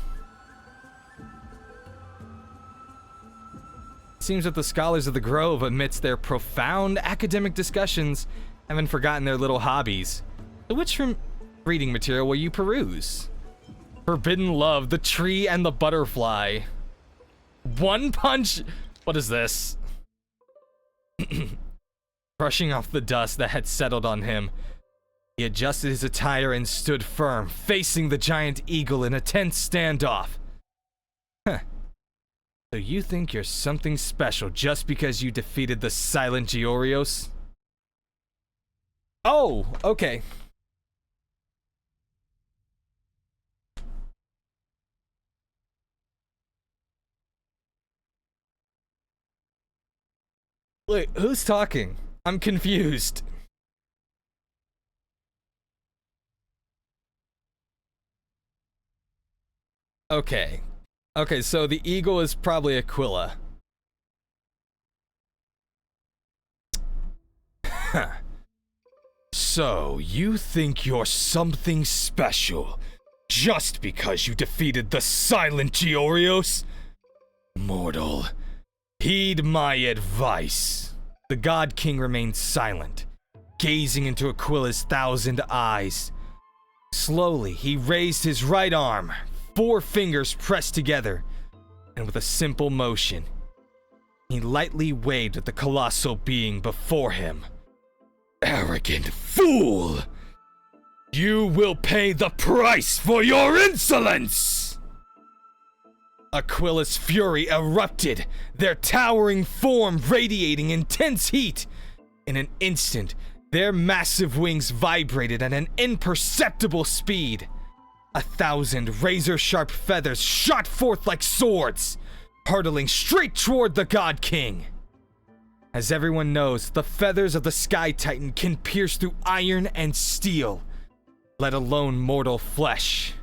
It seems that the scholars of the Grove, amidst their profound academic discussions, haven't forgotten their little hobbies. So which reading material will you peruse? Forbidden Love, The Tree and the Butterfly. One Punch? What is this? Brushing off the dust that had settled on him, he adjusted his attire and stood firm, facing the giant eagle in a tense standoff. Huh. So you think you're something special just because you defeated the silent Georios? Oh, okay. Wait, who's talking? I'm confused. Okay. Okay, so the eagle is probably Aquila. So, you think you're something special just because you defeated the silent Georios? Mortal, heed my advice. The God King remained silent, gazing into Aquila's 1,000 eyes. Slowly, he raised his right arm, 4 fingers pressed together, and with a simple motion, he lightly waved at the colossal being before him. Arrogant fool! You will pay the price for your insolence! Aquila's fury erupted, their towering form radiating intense heat. In an instant, their massive wings vibrated at an imperceptible speed. 1,000 razor-sharp feathers shot forth like swords, hurtling straight toward the God King. As everyone knows, the feathers of the Sky Titan can pierce through iron and steel, let alone mortal flesh.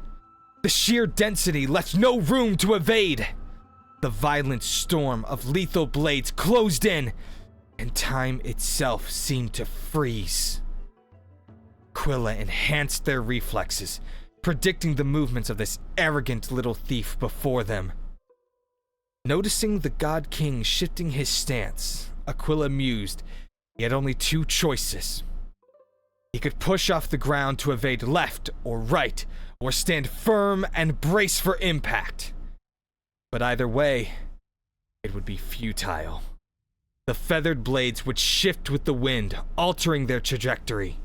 The sheer density left no room to evade. The violent storm of lethal blades closed in, and time itself seemed to freeze. Aquila enhanced their reflexes, predicting the movements of this arrogant little thief before them. Noticing the God King shifting his stance, Aquila mused he had only 2 choices. He could push off the ground to evade left or right, or stand firm and brace for impact. But either way, it would be futile. The feathered blades would shift with the wind, altering their trajectory.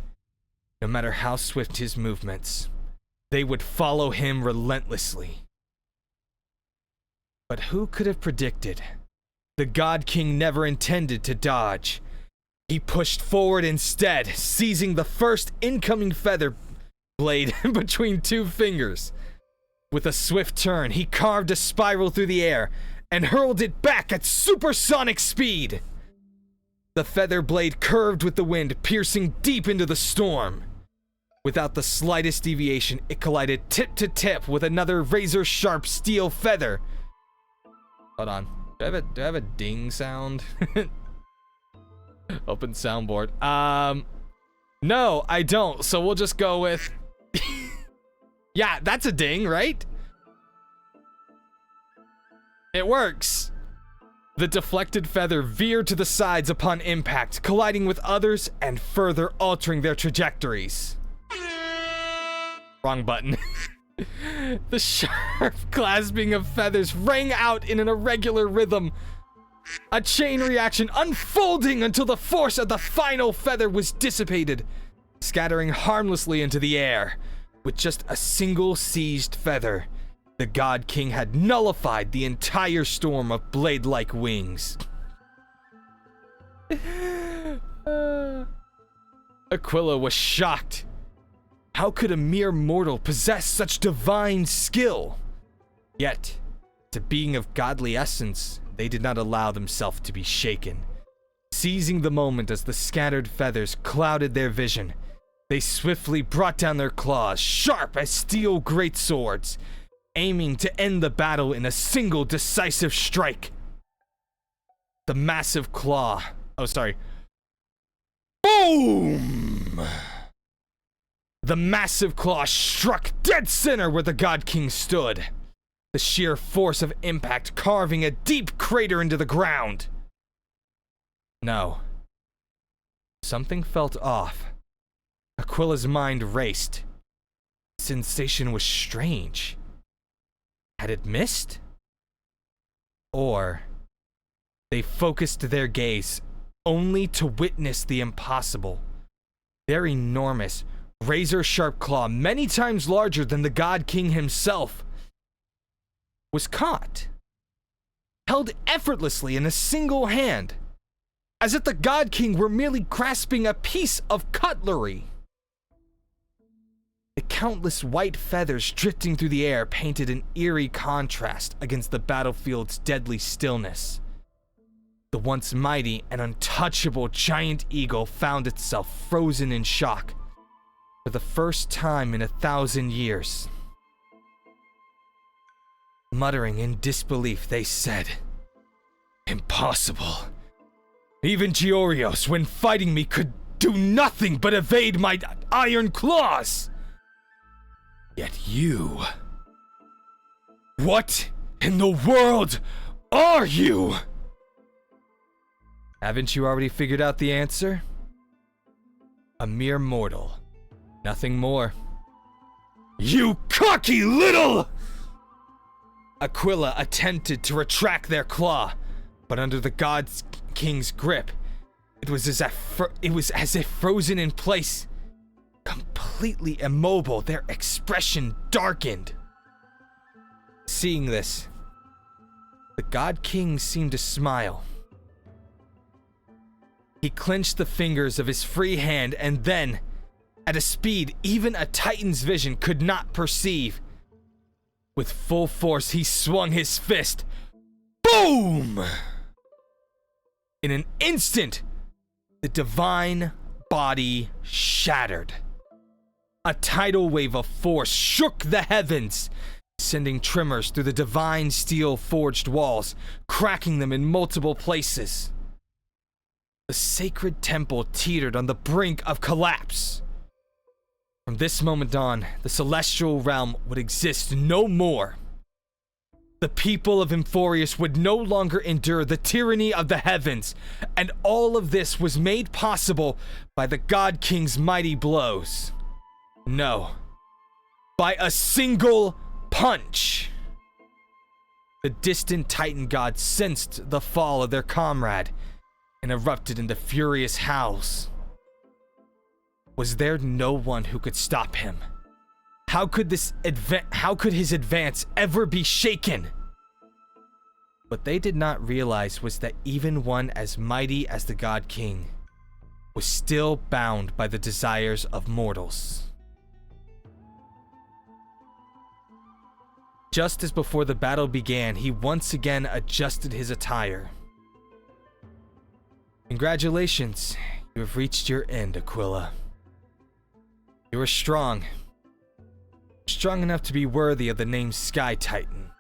No matter how swift his movements, they would follow him relentlessly. But who could have predicted? The God King never intended to dodge. He pushed forward instead, seizing the first incoming feather blade between 2 fingers. With a swift turn, he carved a spiral through the air and hurled it back at supersonic speed. The feather blade curved with the wind, piercing deep into the storm. Without the slightest deviation, it collided tip to tip with another razor-sharp steel feather. Hold on. Do I have a ding sound? Open soundboard. No, I don't. So we'll just go with... Yeah, that's a ding, right? It works. The deflected feather veered to the sides upon impact, colliding with others and further altering their trajectories. Wrong button. The sharp clasping of feathers rang out in an irregular rhythm. A chain reaction unfolding until the force of the final feather was dissipated, scattering harmlessly into the air. With just a single seized feather, the God King had nullified the entire storm of blade-like wings. Aquila was shocked. How could a mere mortal possess such divine skill? Yet, to being of godly essence, they did not allow themselves to be shaken. Seizing the moment as the scattered feathers clouded their vision, they swiftly brought down their claws, sharp as steel greatswords, aiming to end the battle in a single decisive strike. The massive claw... Oh, sorry. Boom! The massive claw struck dead center where the God King stood, the sheer force of impact carving a deep crater into the ground. No. Something felt off. Aquila's mind raced. The sensation was strange. Had it missed? Or they focused their gaze only to witness the impossible. Their enormous, razor-sharp claw, many times larger than the God King himself, was caught, held effortlessly in a single hand, as if the God King were merely grasping a piece of cutlery. The countless white feathers drifting through the air painted an eerie contrast against the battlefield's deadly stillness. The once mighty and untouchable giant eagle found itself frozen in shock for the first time in 1,000 years. Muttering in disbelief, they said, "Impossible. Even Georios, when fighting me, could do nothing but evade my iron claws. Yet you... What in the world are you?" Haven't you already figured out the answer? A mere mortal. Nothing more. You cocky little... Aquila attempted to retract their claw, but under the God King's grip, it was as if frozen in place. Completely immobile, their expression darkened. Seeing this, the God King seemed to smile. He clenched the fingers of his free hand and then, at a speed even a Titan's vision could not perceive, with full force he swung his fist. Boom! In an instant, the divine body shattered. A tidal wave of force shook the heavens, sending tremors through the divine steel-forged walls, cracking them in multiple places. The sacred temple teetered on the brink of collapse. From this moment on, the celestial realm would exist no more. The people of Emphorius would no longer endure the tyranny of the heavens, and all of this was made possible by the God King's mighty blows. No, by a single punch. The distant Titan gods sensed the fall of their comrade and erupted into furious howls. Was there no one who could stop him? How could his advance ever be shaken? What they did not realize was that even one as mighty as the God King was still bound by the desires of mortals. Just as before the battle began, he once again adjusted his attire. Congratulations, you have reached your end, Aquila. You are strong. Strong enough to be worthy of the name Sky Titan.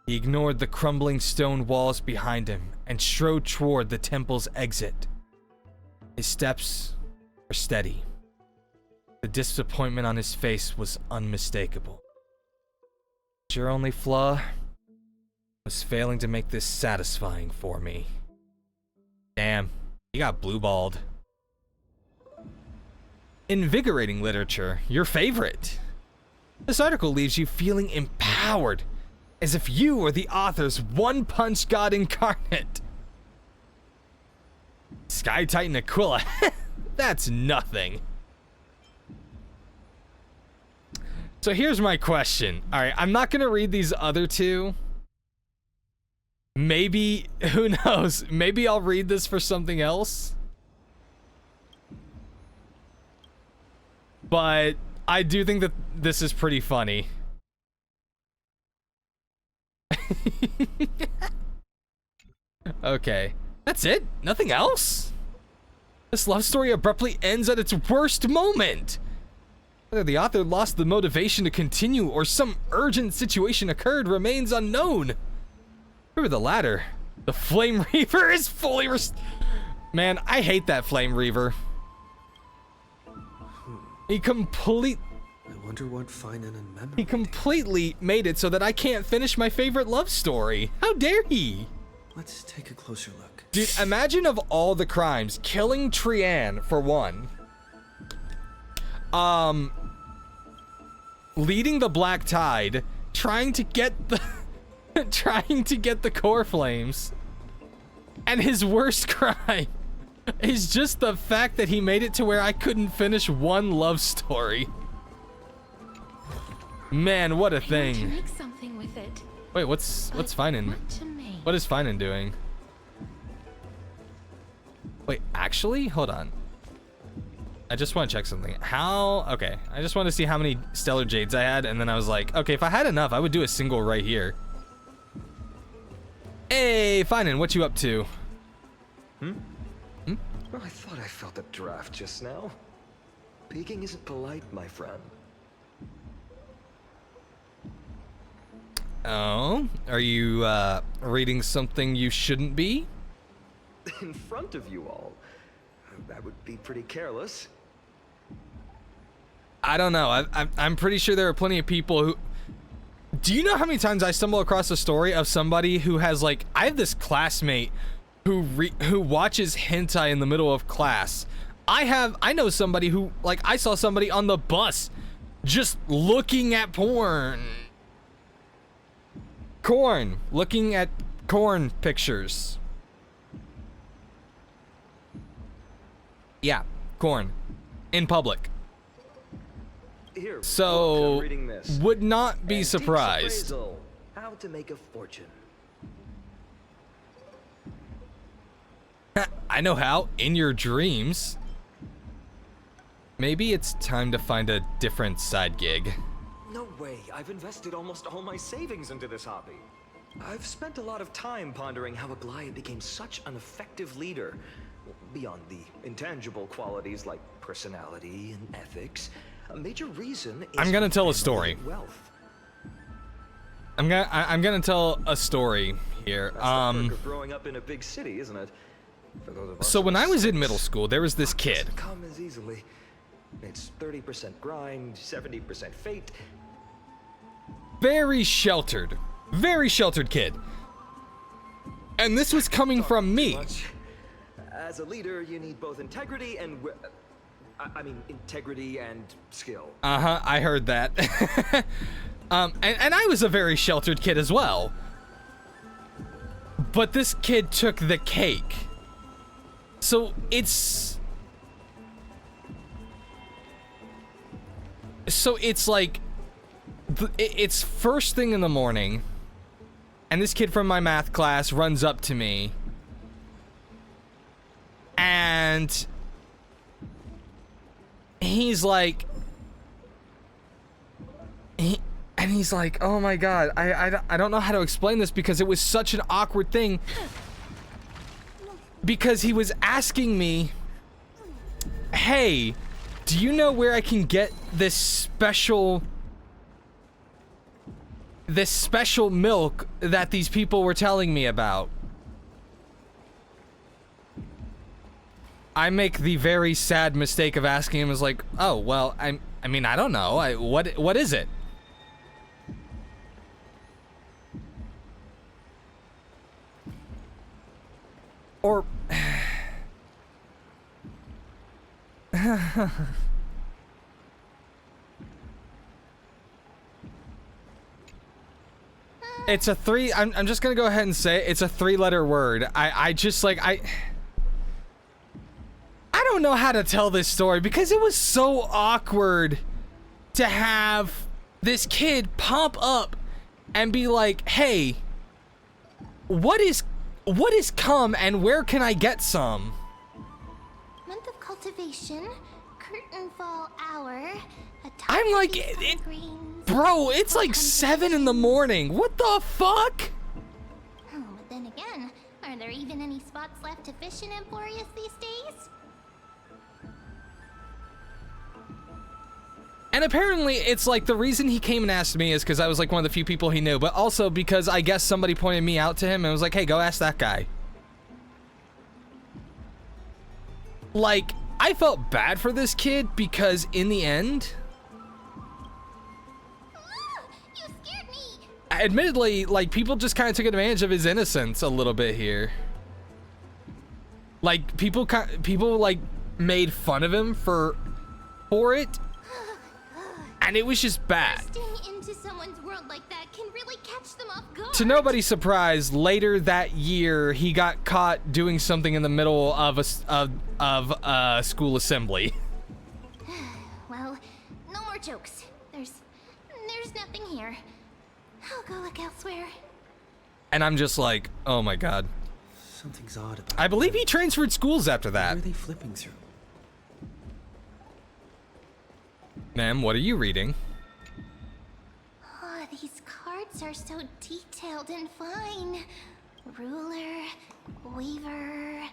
He ignored the crumbling stone walls behind him and strode toward the temple's exit. His steps were steady. The disappointment on his face was unmistakable. Your only flaw was failing to make this satisfying for me. Damn, he got blue-balled. Invigorating literature, your favorite. This article leaves you feeling empowered, as if you were the author's one-punch god incarnate. Sky Titan Aquila, that's nothing. So here's my question. All right, I'm not gonna read these other two. Maybe, who knows? Maybe I'll read this for something else. But I do think that this is pretty funny. Okay, that's it? Nothing else? This love story abruptly ends at its worst moment. Whether the author lost the motivation to continue or some urgent situation occurred remains unknown. Remember the latter. The Flame Reaver is fully Man, I hate that Flame Reaver. I wonder what finding in memory. He completely made it so that I can't finish my favorite love story. How dare he? Let's take a closer look. Dude, imagine of all the crimes, killing Trianne for one. Leading the Black Tide, trying to get the core flames. And his worst crime is just the fact that he made it to where I couldn't finish one love story. Man, what a thing. I want to make something with it. Wait, what's Finan? What is Finan doing? Wait, actually? Hold on. I just want to check something. Okay, I just want to see how many Stellar Jades I had, and then I was like, okay, if I had enough, I would do a single right here. Hey, Finan, what you up to? Well, I thought I felt a draft just now. Peeking isn't polite, my friend. Oh, are you reading something you shouldn't be? In front of you all. That would be pretty careless. I don't know. I'm pretty sure there are plenty of people who... Do you know how many times I stumble across a story of somebody who has, like... I have this classmate who watches hentai in the middle of class. I know somebody who... Like, I saw somebody on the bus just looking at porn. Looking at corn pictures. Yeah, corn. In public. Here, so, I'm reading this. Would not be Antiques surprised. Appraisal. How to make a fortune. I know how. In your dreams. Maybe it's time to find a different side gig. No way. I've invested almost all my savings into this hobby. I've spent a lot of time pondering how Aglaia became such an effective leader. Beyond the intangible qualities like personality and ethics, a major reason is I'm gonna tell a story. Wealth. I'm gonna tell a story here. That's the perk of growing up in a big city, isn't it? For those of us So when I was in six, middle school, there was this luck kid. doesn't come as easily. It's 30% grind, 70% fate. Very sheltered kid. And this was coming from me. As a leader, you need both integrity and integrity and skill. I heard that. And I was a very sheltered kid as well. But this kid took the cake. So it's like it's first thing in the morning, and this kid from my math class runs up to me, and he's like, oh my god, I don't know how to explain this because it was such an awkward thing. Because he was asking me, hey, do you know where I can get this special this special milk that these people were telling me about. I make the very sad mistake of asking him, is like, oh, well, I mean, I don't know. What is it? Or it's a three. I'm just gonna go ahead and say it, it's a 3-letter word. I just like I don't know how to tell this story because it was so awkward to have this kid pop up and be like, "Hey, what is cum and where can I get some?" Month of cultivation, curtain fall hour. I'm like, bro, it's like 7 in the morning. What the fuck? Oh, but then again, are there even any spots left to fish in Emporius these days? And apparently it's like the reason he came and asked me is because I was like one of the few people he knew, but also because I guess somebody pointed me out to him and was like, hey, go ask that guy. Like, I felt bad for this kid because in the end, You scared me! admittedly, like, people just kind of took advantage of his innocence a little bit here. Like, people like made fun of him for it, and it was just bad. Bursting into someone's world like that can really catch them off guard. To nobody's surprise, later that year, he got caught doing something in the middle of a school assembly. Well, no more jokes. There's nothing here. I'll go look elsewhere. And I'm just like, oh my god. Something's odd about I believe he transferred schools after What that. are they flipping through? Ma'am, what are you reading? Oh, these cards are so detailed and fine. Ruler, Weaver,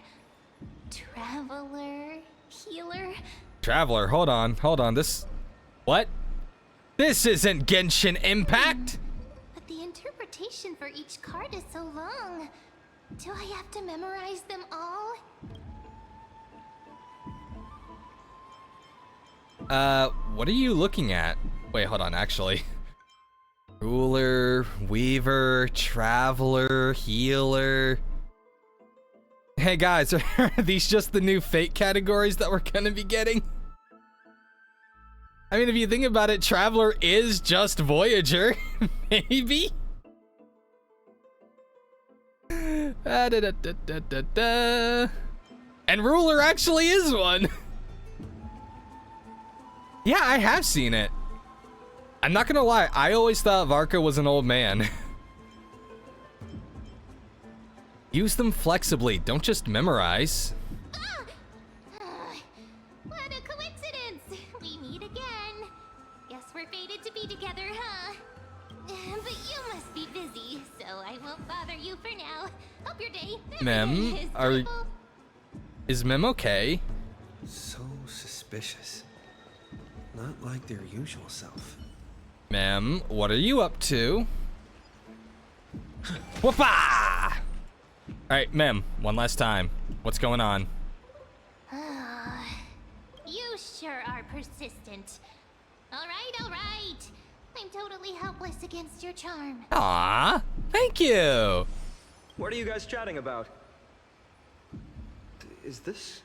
Traveler, Healer. Traveler, hold on. What? This isn't Genshin Impact! But the interpretation for each card is so long. Do I have to memorize them all? What are you looking at? Wait, hold on, actually. Ruler, Weaver, Traveler, Healer. Hey guys, are these just the new fate categories that we're gonna be getting? I mean, if you think about it, Traveler is just Voyager, maybe? And Ruler actually is one. Yeah, I have seen it. I'm not gonna lie, I always thought Varka was an old man. Use them flexibly, don't just memorize. What a coincidence! We meet again. Guess we're fated to be together, huh? But you must be busy, so I won't bother you for now. Hope your day Mem, is Mem okay? So suspicious. Not like their usual self. Mem, what are you up to? Whoopah! Alright, Mem, one last time. What's going on? You sure are persistent. All right. I'm totally helpless against your charm. Aw, thank you! What are you guys chatting about? Is this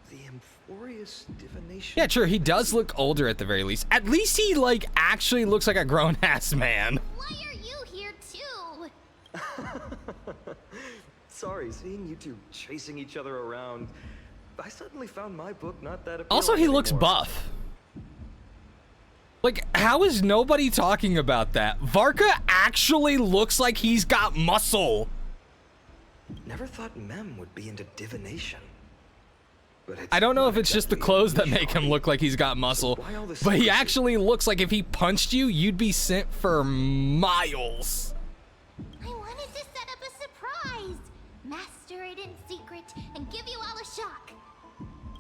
the Amphorius divination? Yeah, sure, he does look older at the very least. At least he, like, actually looks like a grown-ass man. Why are you here too? Sorry, seeing you two chasing each other around, I suddenly found my book not that appealing Also, he looks anymore. buff. Like, how is nobody talking about that? Varka actually looks like he's got muscle. Never thought Mem would be into divination. But I don't know not if it's just the exactly clothes that make him unusual. look like he's got muscle, why all this but he secrecy? actually looks like if he punched you, you'd be sent for miles. I wanted to set up a surprise. Master it in secret and give you all a shock.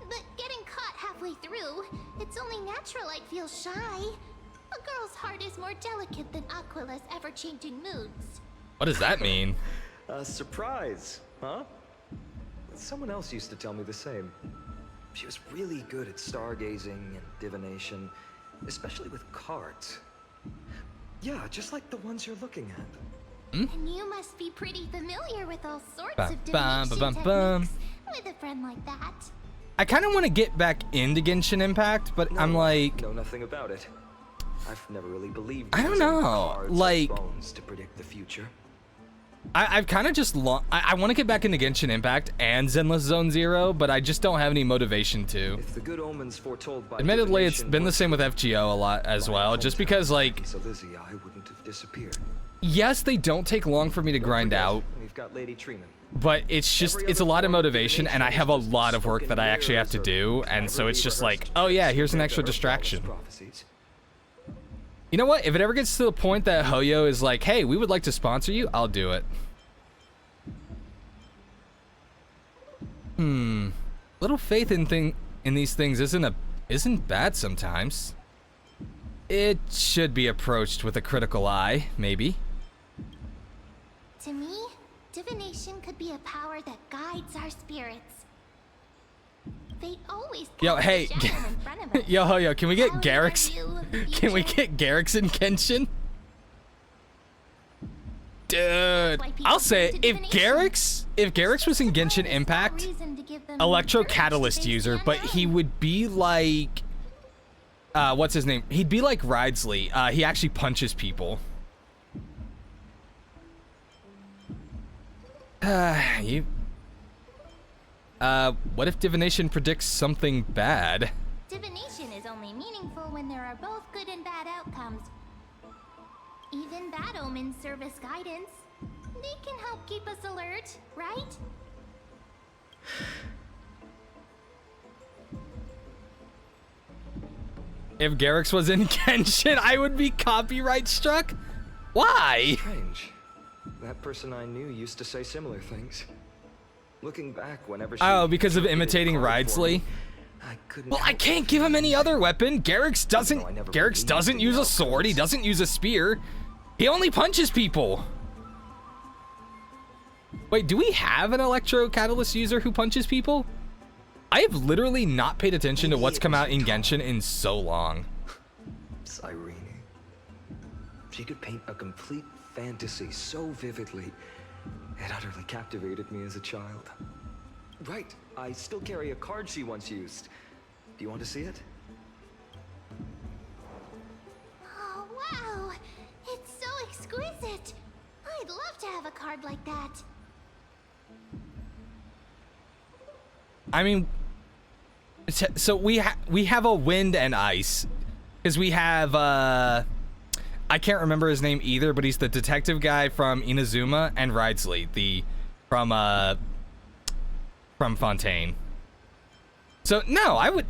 But getting caught halfway through, it's only natural I'd feel shy. A girl's heart is more delicate than Aquila's ever-changing moods. What does that mean? A surprise, huh? Someone else used to tell me the same. She was really good at stargazing and divination, especially with cards. Yeah, just like the ones you're looking at. And you must be pretty familiar with all sorts Bum, of bum, divination bum, bum. techniques with a friend like that. I kind of want to get back into Genshin Impact, but I'm like, know nothing about it. I've never really believed. I don't using know, cards or like- bones to predict the future. I've kind of just I want to get back into Genshin Impact and Zenless Zone Zero, but I just don't have any motivation to. If the good omens foretold by Admittedly, it's divination been the were same with FGO a lot as my well, just hometown, because, like, so Lizzie, I wouldn't have disappeared. yes, they don't take long for me to grind Forget, out, We've got Lady Treeman. but it's just, it's a lot of motivation, and I have a lot of work that I actually have to do, and so it's just like, oh yeah, here's an extra distraction. You know what? If it ever gets to the point that Hoyo is like, hey, we would like to sponsor you, I'll do it. Little faith in these things isn't bad sometimes. It should be approached with a critical eye, maybe. To me, divination could be a power that guides our spirits. Fate always Yo, casts hey, a shadow in front of us. yo, Hoyo, can we get Telling our Garrick's? view of the Can we future. get Garrick's in Genshin? Dude, Why people I'll say it, turn to if Garrick's was in Genshin Impact, Electro Catalyst user, but he would be like, what's his name? He'd be like Ridesley. He actually punches people. What if divination predicts something bad? Divination is only meaningful when there are both good and bad outcomes. Even bad omens serve as guidance. They can help keep us alert, right? If Garrick's was in Genshin, I would be copyright struck? Why? Strange. That person I knew used to say similar things. Looking back, whenever she Oh, because of interpreted imitating a card for Ridesley? me, I couldn't Well, I help can't but give him feel any other sad. weapon. Garrick's believed doesn't in use a the sword. He outcomes. doesn't use a spear. He only punches people. Wait, do we have an Electro Catalyst user who punches people? I have literally not paid attention to what's come out in Genshin in so long. Cyrene. She could paint a complete fantasy so vividly, it utterly captivated me as a child. Right, I still carry a card she once used. Do you want to see it? Oh, wow! It's so exquisite! I'd love to have a card like that. I mean, so we have a wind and ice, because we have I can't remember his name either, but he's the detective guy from Inazuma, and Ridesley, from Fontaine. So no, I would.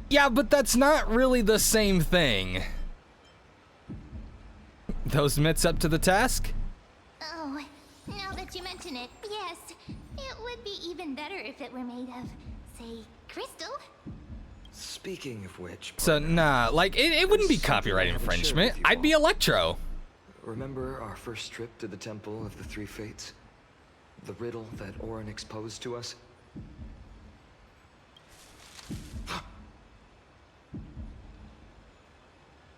Yeah, but that's not really the same thing. Those mitts up to the task? Oh, now that you mention it, yes. It would be even better if it were made of, say, crystal. Speaking of which, So nah, like it wouldn't be copyright Something I haven't shared infringement. with you I'd be all. Electro. remember our first trip to the Temple of the Three Fates? The riddle that Orin exposed to us?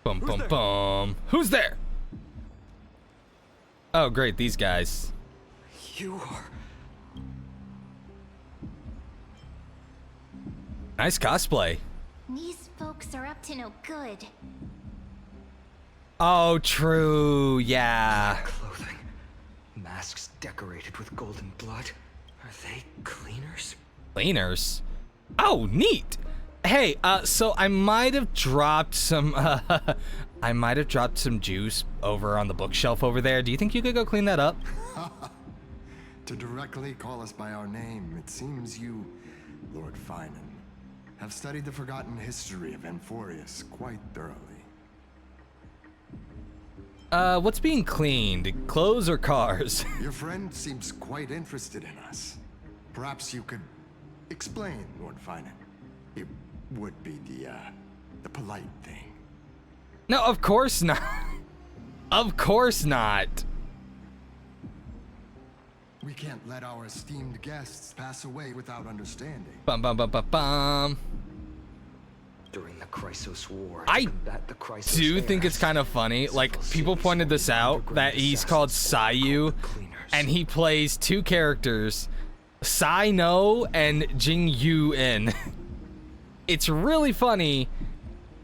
Bum bum bum. Who's there? Oh great, these guys. You are... Nice cosplay. These folks are up to no good. Oh true, yeah. clothing. Masks decorated with golden blood. Are they cleaners? Cleaners. Oh, neat. Hey, so I might have dropped some juice over on the bookshelf over there. Do you think you could go clean that up? To directly call us by our name, it seems you, Lord Finan, have studied the forgotten history of Amphorius quite thoroughly. What's being cleaned? Clothes or cars? Your friend seems quite interested in us. Perhaps you could explain, Lord Finan. It would be the polite thing. No, of course not. Of course not. We can't let our esteemed guests pass away without understanding. Bum bum bum bum bum. During the Chrysos War, I to combat the Chrysos do think it's heirs, kind of funny. Like, people pointed this out, that he's called Sayu, and he plays two characters, Sai No and Jing Yu In. It's really funny,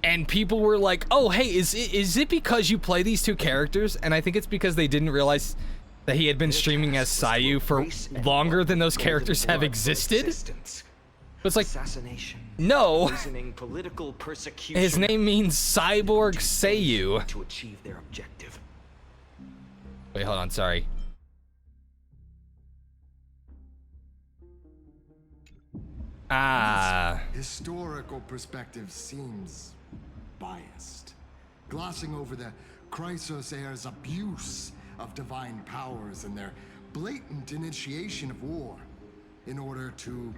and people were like, oh, hey, is it because you play these two characters? And I think it's because they didn't realize that he had been streaming as Sayu for longer than those characters have existed. But it's like, no. Political persecution His name means Cyborg Seiyu. to achieve their objective. Wait, hold on, sorry. Ah. Historical perspective seems biased, glossing over the Chrysos heirs' abuse of divine powers and their blatant initiation of war in order to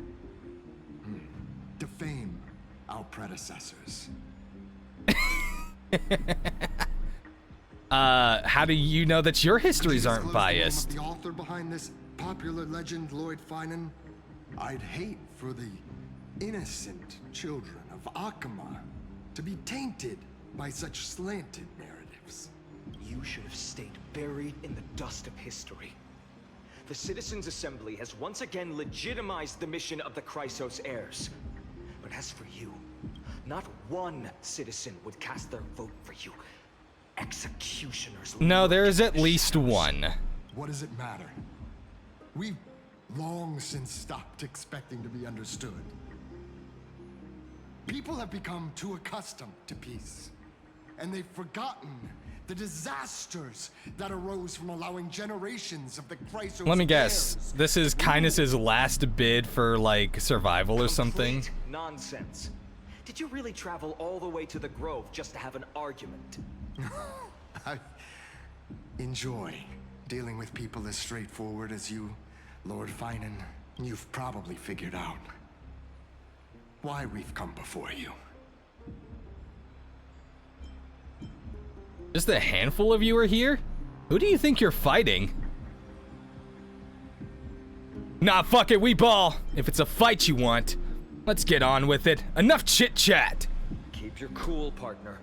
defame our predecessors. How do you know that your histories aren't Disclose the name biased? of the author behind this popular legend, Lord Finan. I'd hate for the innocent children of Akama to be tainted by such slanted narratives. You should have stayed buried in the dust of history. The Citizens' Assembly has once again legitimized the mission of the Chrysos heirs. But as for you, not one citizen would cast their vote for you. Executioners. No, there is at lurk in the least shadows. one. What does it matter? We've long since stopped expecting to be understood. People have become too accustomed to peace, and they've forgotten the disasters that arose from allowing generations of the Chrysos Let me guess. heirs This is Kindness's last bid for, like, survival or something. Complete nonsense. Did you really travel all the way to the Grove just to have an argument? I enjoy dealing with people as straightforward as you, Lord Finan. You've probably figured out why we've come before you. Just a handful of you are here? Who do you think you're fighting? Nah, fuck it, we ball. If it's a fight you want, let's get on with it. Enough chit-chat. Keep your cool, partner.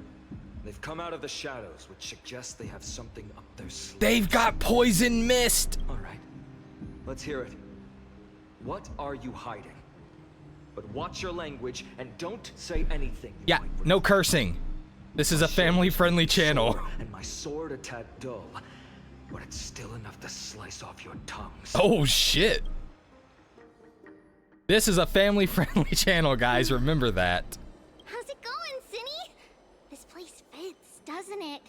They've come out of the shadows, which suggests they have something up their sleeve. They've got poison mist. All right. Let's hear it. What are you hiding? But watch your language and don't say anything. you Yeah, might no regret. cursing. This is a family-friendly channel. And my sword a tad dull, but it's still enough to slice off your tongues. Oh, shit. This is a family-friendly channel, guys. Remember that. How's it going, Cinny? This place fits, doesn't it?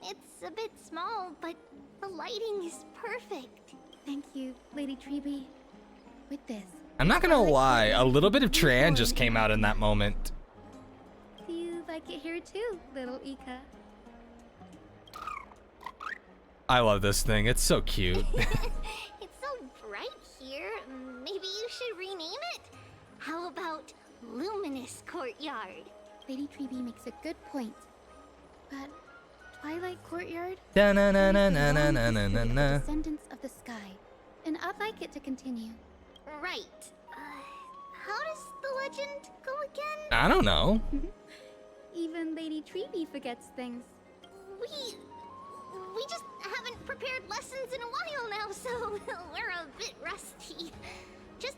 It's a bit small, but the lighting is perfect. Thank you, Lady Treeby. With this, I'm not gonna lie, a little bit of Tran just came out in that moment. do you like it here too, little Ika? I love this thing. It's so cute. It's so bright here. Maybe you should rename it? How about Luminous Courtyard? Lady Treeby makes a good point. But Twilight Courtyard Da-na-na-na-na-na-na-na. descendants of the sky, and I'd like it to continue. Right. How does the legend go again? I don't know. Even Lady Treeby forgets things. We just haven't prepared lessons in a while now, so we're a bit rusty. Just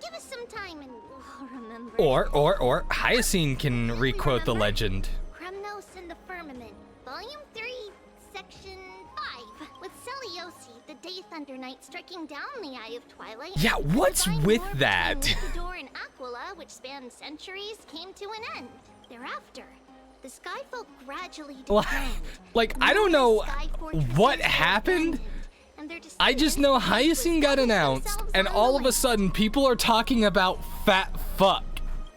give us some time and we'll remember. Or Hyacinth can requote the legend. Kremnos in the Firmament, Volume 3, Section 5, with Celiosi, the Day Thunder Knight, striking down the Eye of Twilight. Yeah, what's Divine with war that? between Luchador and Aquila, which spanned centuries, came to an end. Thereafter, the Skyfolk gradually declined. Like, I don't know Sky fortresses what were happened. abandoned, and their I just know descendants Hyacinth got established announced, themselves and on all the of a land. sudden people are talking about fat fuck.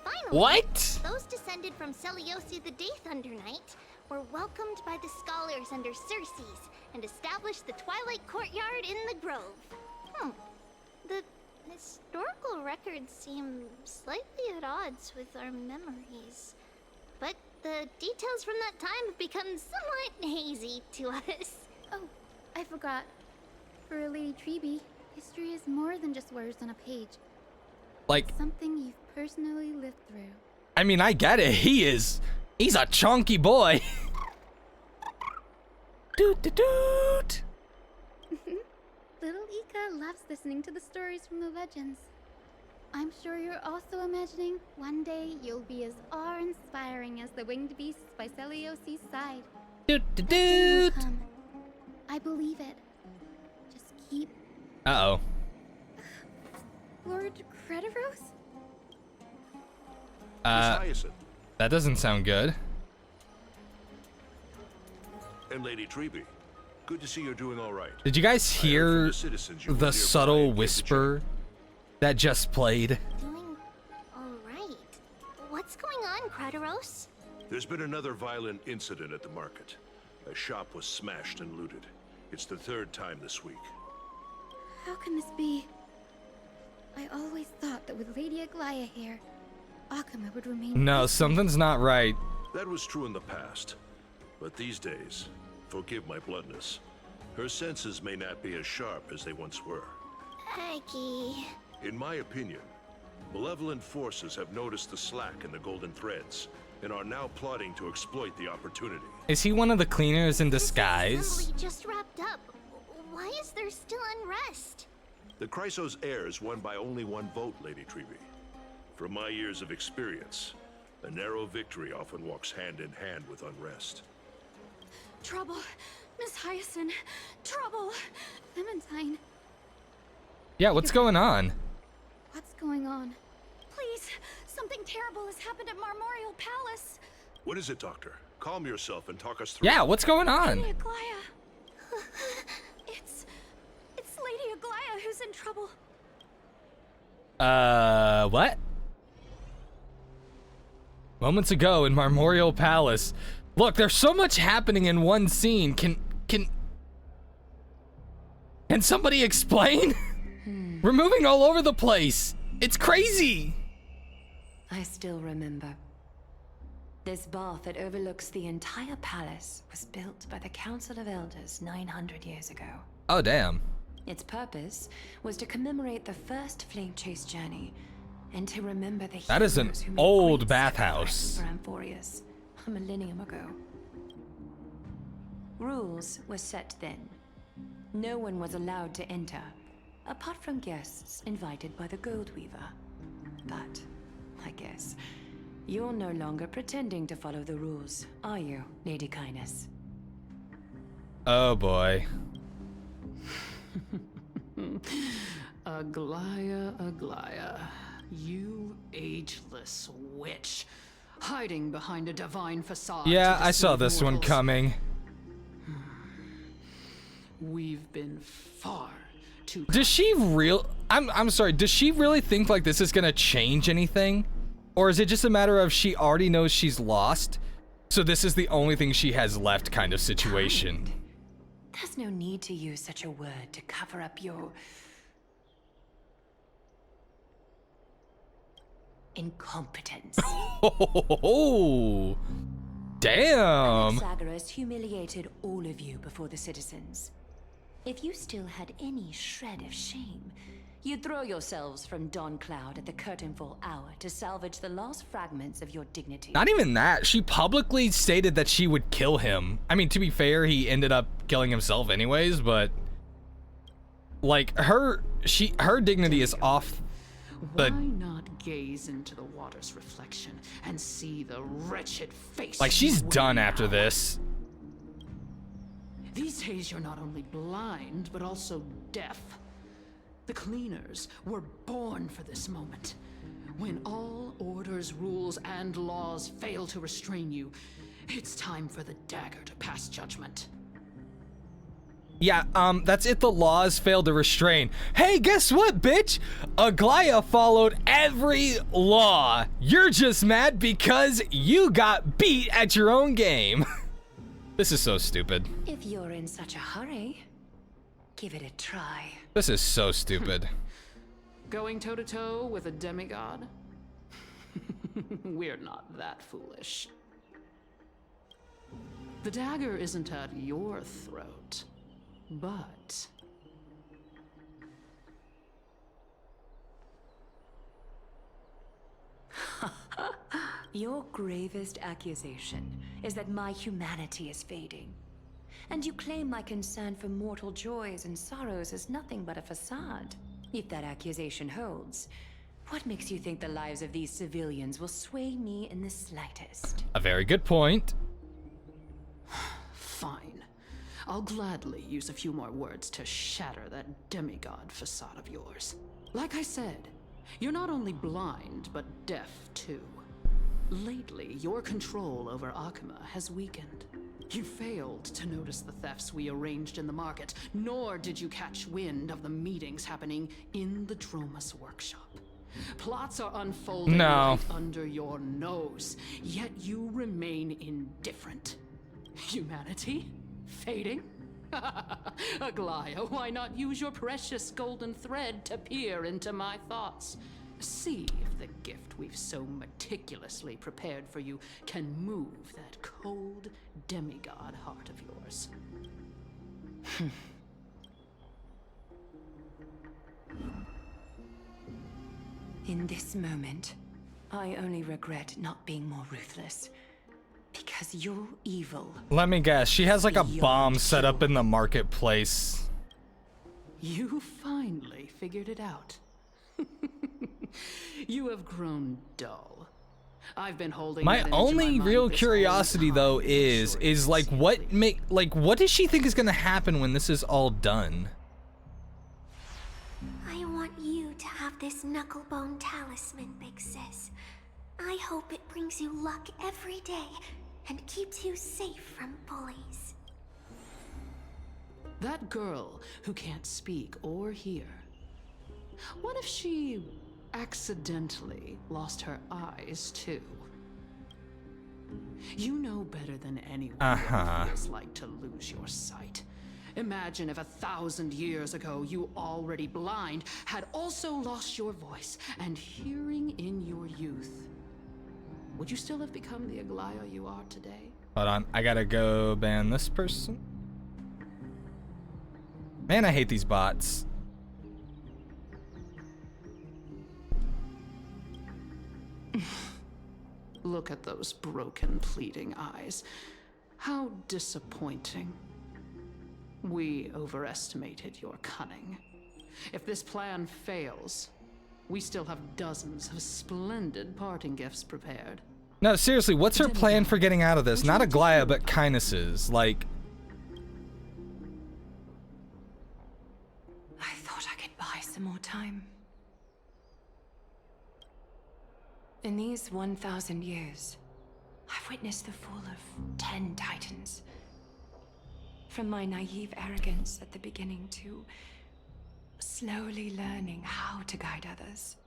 Finally, What? those descended from Celiosi the Day Thunder Knight were welcomed by the scholars under Circes and established the Twilight Courtyard in the Grove. The Historical records seem slightly at odds with our memories. But the details from that time have become somewhat hazy to us. Oh, I forgot. For Lady Treby, history is more than just words on a page. Like, It's something you've personally lived through. I mean, I get it. He's a chunky boy. Doot doot doot. Little Ika loves listening to the stories from the legends. I'm sure you're also imagining one day you'll be as awe-inspiring as the winged beasts by Celiosi's side. Doot doot That day will doot. come. I believe it. Just keep... Uh-oh. Lord Crediros? That doesn't sound good. And Lady Treby, good to see you're doing all right. Did you guys hear the subtle whisper that just played? Doing alright. What's going on, Crediros? There's been another violent incident at the market. A shop was smashed and looted. It's the third time this week. How can this be? I always thought that with Lady Aglaya here, Akama would remain... No, something's not right. That was true in the past. But these days, forgive my bluntness, her senses may not be as sharp as they once were. Aggie. In my opinion, malevolent forces have noticed the slack in the golden threads and are now plotting to exploit the opportunity. Is he one of the cleaners in disguise? Assembly just wrapped up. Why is there still unrest? The Chrysos heirs won by only one vote, Lady Treby. From my years of experience, a narrow victory often walks hand in hand with unrest. Trouble! Miss Hyacinth! Trouble! Clementine, Yeah, what's going on? what's going on? Please, something terrible has happened at Marmorial Palace. What is it, Doctor? Calm yourself and talk us through. Yeah, what's going on? Lady Aglaya. It's Lady Aglaya who's in trouble. What? Moments ago in Marmorial Palace. Look, there's so much happening in one scene. Can somebody explain? We're moving all over the place. It's crazy. I still remember. This bath that overlooks the entire palace was built by the Council of Elders 900 years ago. Oh, damn. Its purpose was to commemorate the first flame chase journey and to remember the That is an heroes who made old great bathhouse. sacrifices for Amphorius a millennium ago. Rules were set then. No one was allowed to enter, apart from guests invited by the Gold Weaver. But, I guess, you're no longer pretending to follow the rules, are you, Lady Kindness? Oh boy. Aglaya, you ageless witch, hiding behind a divine facade. Yeah, to I saw deceive this one mortals. coming. We've been far too. Does she I'm sorry, does she really think like this is gonna change anything? Or is it just a matter of she already knows she's lost, so this is the only thing she has left kind of situation? There's no need to use such a word to cover up your incompetence. Oh, damn. Anaxagoras humiliated all of you before the citizens. If you still had any shred of shame, you'd throw yourselves from Dawn Cloud at the curtainfall hour to salvage the last fragments of your dignity. Not even that. She publicly stated that she would kill him. I mean, to be fair, he ended up killing himself anyways, but like her dignity is off the... Why not gaze into the water's reflection and see the wretched face? Like, she's you done wear after now? this. These days you're not only blind, but also deaf. The cleaners were born for this moment. When all orders, rules, and laws fail to restrain you, it's time for the dagger to pass judgment. Yeah, that's if the laws fail to restrain. Hey, guess what, bitch? Aglaya followed every law. You're just mad because you got beat at your own game. This is so stupid. If you're in such a hurry, give it a try. This is so stupid. Going toe-to-toe with a demigod? We're not that foolish. The dagger isn't at your throat, but... Your gravest accusation is that my humanity is fading. And you claim my concern for mortal joys and sorrows is nothing but a facade. If that accusation holds, what makes you think the lives of these civilians will sway me in the slightest? A very good point. Fine. I'll gladly use a few more words to shatter that demigod facade of yours. Like I said, you're not only blind, but deaf too. Lately, your control over Akuma has weakened. You failed to notice the thefts we arranged in the market, nor did you catch wind of the meetings happening in the Dromus workshop. Plots are unfolding right under your nose, yet you remain indifferent. Humanity? Fading? Aglaya, why not use your precious golden thread to peer into my thoughts? See if the gift we've so meticulously prepared for you can move that cold demigod heart of yours. In this moment, I only regret not being more ruthless. Because you're evil. Let me guess, she has like a bomb set up in the marketplace. You finally figured it out. You have grown dull. I've been holding my only real curiosity though is like what does she think is gonna happen when this is all done? I want you to have this knucklebone talisman, big sis. I hope it brings you luck every day and keeps you safe from bullies. That girl who can't speak or hear. What if she accidentally lost her eyes too? You know better than anyone what it feels like to lose your sight. Imagine if 1,000 years ago you, already blind, had also lost your voice and hearing in your youth. Would you still have become the Aglaya you are today? Hold on, I gotta go ban this person. Man, I hate these bots. Look at those broken, pleading eyes. How disappointing. We overestimated your cunning. If this plan fails, we still have dozens of splendid parting gifts prepared. No, seriously, what's her plan for getting out of this? Not Aglaya, but Kindness's. Like... I thought I could buy some more time. In these 1,000 years, I've witnessed the fall of 10 titans. From my naive arrogance at the beginning to slowly learning how to guide others.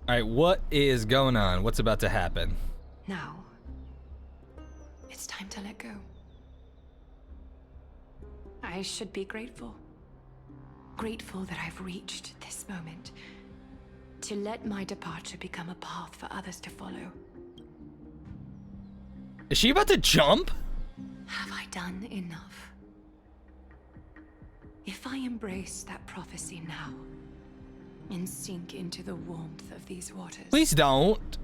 Alright, what is going on? What's about to happen? Now, it's time to let go. I should be grateful. Grateful that I've reached this moment. To let my departure become a path for others to follow. Is she about to jump? Have I done enough? If I embrace that prophecy now, and sink into the warmth of these waters... Please don't.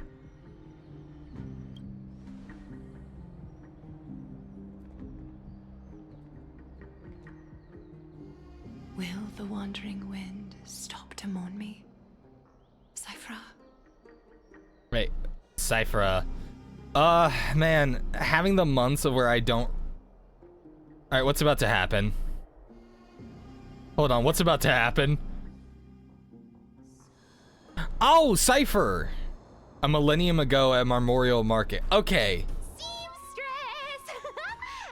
Will the wandering wind stop to mourn me? Cyphra? Wait, Cyphra. Man, having the months of where I don't... Alright, what's about to happen? Hold on, what's about to happen? Oh, Cypher! A millennium ago at Memorial Market. Okay. Seamstress!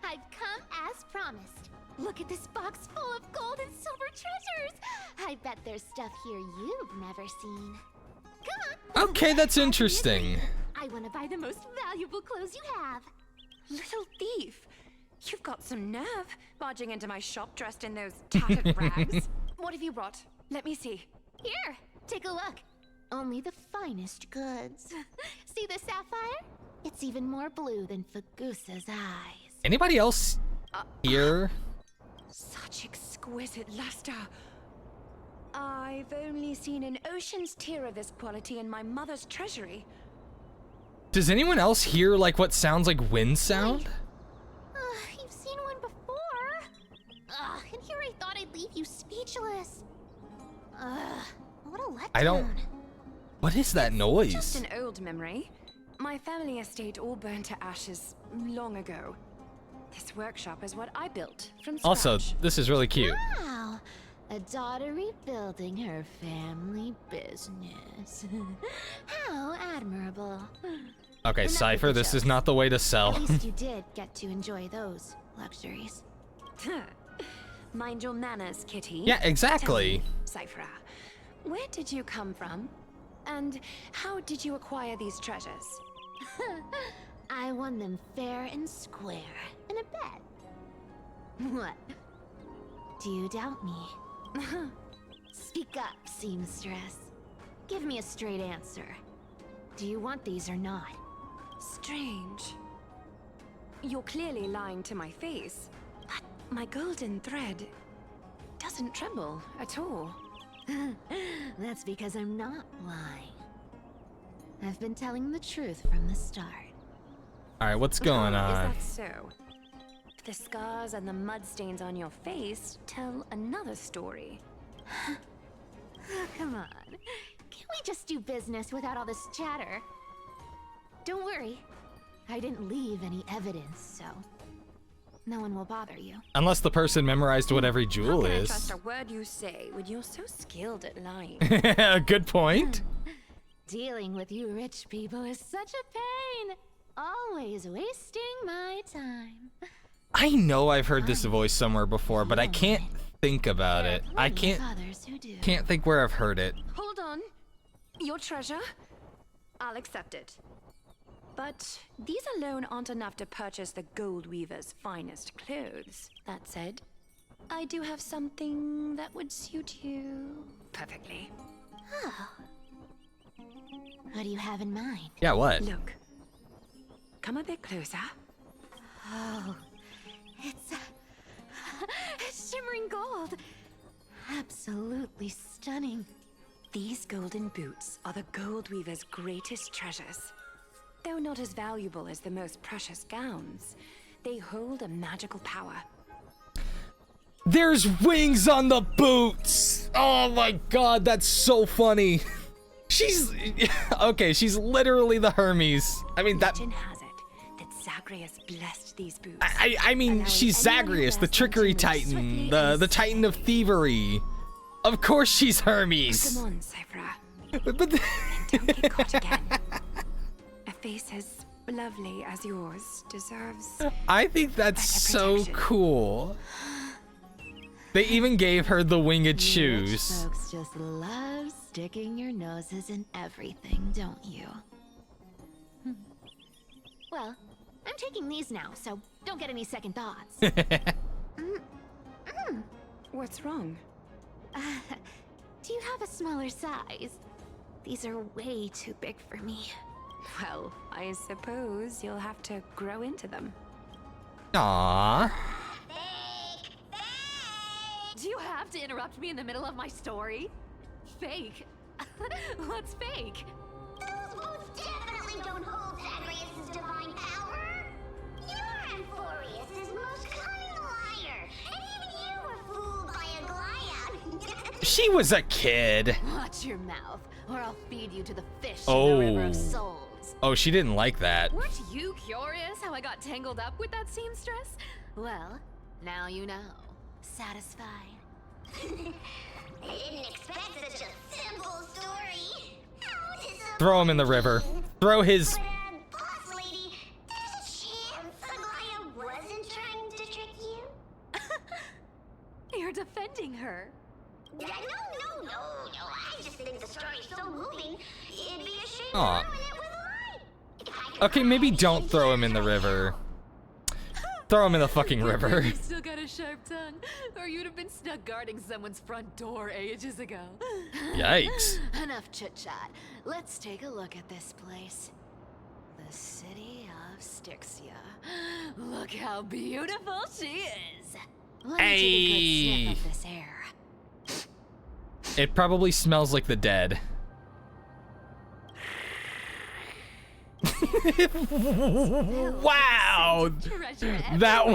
I've come as promised. Look at this box full of gold and silver treasures. I bet there's stuff here you've never seen. Come on. Okay, that's interesting. I want to buy the most valuable clothes you have. Little thief! You've got some nerve, barging into my shop dressed in those tattered rags. What have you brought? Let me see. Here, take a look. Only the finest goods. See the sapphire? It's even more blue than Fagusa's eyes. Anybody else here? Such exquisite luster. I've only seen an ocean's tear of this quality in my mother's treasury. Does anyone else hear like what sounds like wind sound? You've seen one before. And here I thought I'd leave you speechless. What a letdown. I don't. What is that noise? Just an old memory. My family estate all burned to ashes long ago. This workshop is what I built from scratch. Also, this is really cute. Wow, a daughter rebuilding her family business. How admirable. Okay, Enough Cypher, with the this is jokes. not the way to sell. At least you did get to enjoy those luxuries. Mind your manners, Kitty. Yeah, exactly. Tell me, Cypher, where did you come from? And how did you acquire these treasures? I won them fair and square in a bet. What? Do you doubt me? Speak up, seamstress. Give me a straight answer. Do you want these or not? Strange. You're clearly lying to my face, but my golden thread doesn't tremble at all. That's because I'm not lying. I've been telling the truth from the start. All right, what's going on? Is that so? The scars and the mud stains on your face tell another story. Oh, come on. Can't we just do business without all this chatter? Don't worry. I didn't leave any evidence, so no one will bother you. Unless the person memorized what every jewel How can is. I trust a word you say when you're so skilled at lying? Good point. Dealing with you rich people is such a pain. Always wasting my time. I know I've heard this voice somewhere before, but I can't think about it. I can't think where I've heard it. Hold on. Your treasure? I'll accept it. But these alone aren't enough to purchase the Gold Weaver's finest clothes. That said, I do have something that would suit you perfectly. Oh. What do you have in mind? Yeah, what? Look. Come a bit closer. Oh, it's shimmering gold. Absolutely stunning. These golden boots are the Gold Weaver's greatest treasures. Though not as valuable as the most precious gowns, they hold a magical power. There's wings on the boots! Oh my god, that's so funny. She's... okay, she's literally the Hermes. I mean, that... Legend has it that Zagreus blessed these boots. I mean, she's Zagreus, the trickery titan, the titan of thievery. Of course she's Hermes. Come on, Cypher. But And don't get caught again. A face as lovely as yours deserves... I think that's so protection. cool. They even gave her the winged You shoes. rich folks just love sticking your noses in everything, don't you? Well, I'm taking these now, so don't get any second thoughts. What's wrong? Do you have a smaller size? These are way too big for me. Well, I suppose you'll have to grow into them. Aww. Do you have to interrupt me in the middle of my story? Fake? What's fake? Those boots definitely don't hold Zagreus' divine power. You're Amphorius' most cunning liar, and even you were fooled by a Glyad. She was a kid. Watch your mouth, or I'll feed you to the fish Oh. in the River of Souls. Oh, she didn't like that. Weren't you curious how I got tangled up with that seamstress? Well, now you know. Satisfied. I didn't expect such a simple story. How disappointing. Throw him in the river. Throw his... But, boss lady, there's a chance Aglaya wasn't trying to trick you? You're defending her. No. I just think the story's so moving. It'd be a shame Aw. to ruin it with a lie. If I could Okay, maybe find don't it, throw him in the river. throw him in the fucking river. You still got a sharp tongue, or you'd have been stuck guarding someone's front door ages ago. Yikes. Enough chit-chat. Let's take a look at this place. The city of Styxia. Look how beautiful she is. Let me take a good sniff of this air. It probably smells like the dead. Wow! That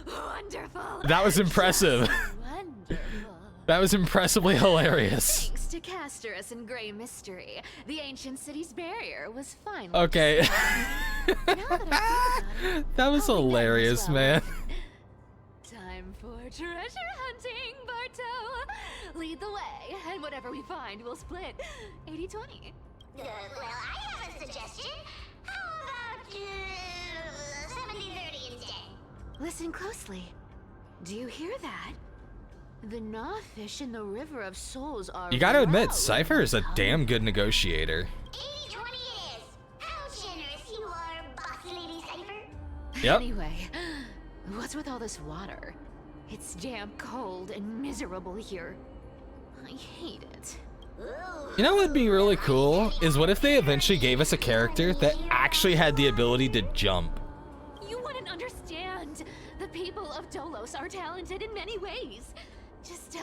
Wonderful. That was impressive. Wonderful. That was impressively hilarious. Thanks to Castorus and Grey Mystery, the ancient city's barrier was finally Okay. destroyed. Now that I think about it, That was I'll be there as hilarious, well. man. Time for treasure hunting, Barto. Lead the way, and whatever we find, we'll split 80-20. Well, I have a suggestion. How about 70-30 instead? Listen closely. Do you hear that? The gnawfish in the River of Souls are. You gotta admit, well Cypher is a known. damn good negotiator. 80-20 is. How generous you are, Boss Lady Cypher. Yep. Anyway, what's with all this water? It's damn cold and miserable here. I hate it. You know what would be really cool is what if they eventually gave us a character that actually had the ability to jump. You wouldn't understand. The people of Dolos are talented in many ways. Just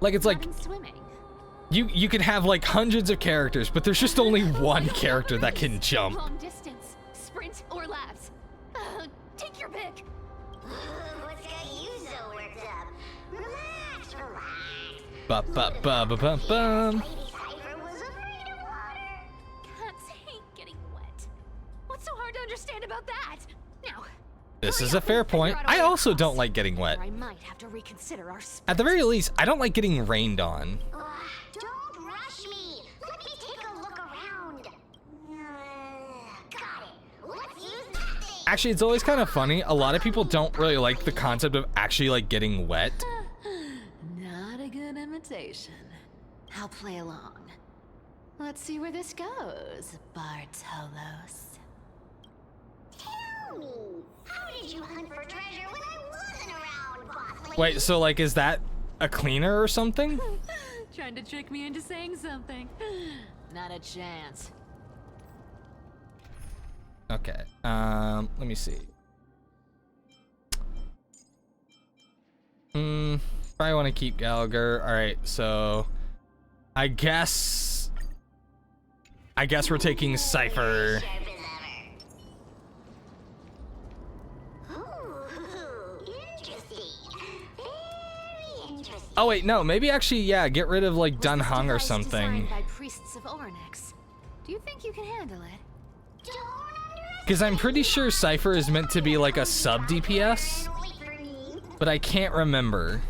Like it's like not in swimming. you could have like hundreds of characters, but there's just only one character that can jump. Long distance, sprint or laps. Take your pick. What's got you so worked up? Relax, relax. Ba ba ba ba ba bum. Lady Cypher was afraid of water. Cats hate getting wet. What's so hard to understand about that? Now, This hurry is a up fair and figure point. out a I way also across, don't like getting wet. or I might have to reconsider our At the very least, I don't like getting rained on. Don't rush me. Let me take a look around. Got it. Let's use that thing. Actually, it's always kind of funny. A lot of people don't really like the concept of actually like getting wet. Not a good imitation. I'll play along. Let's see where this goes, Bartolos. Tell me, how did you hunt for treasure when I wasn't around, Boss Lady? Wait, so like is that a cleaner or something? Trying to trick me into saying something. Not a chance. Okay. Let me see. Probably want to keep Gallagher. All right, so I guess we're taking Cypher. Sharp as ever. Ooh, interesting. Very interesting. Oh wait, no, maybe actually, yeah, get rid of like Was this Dunhung or device something. designed by priests of Ornyx? Do you think you can handle it? Don't underestimate Because I'm pretty sure Cypher is meant to be like a sub DPS, and wait for me. but I can't remember.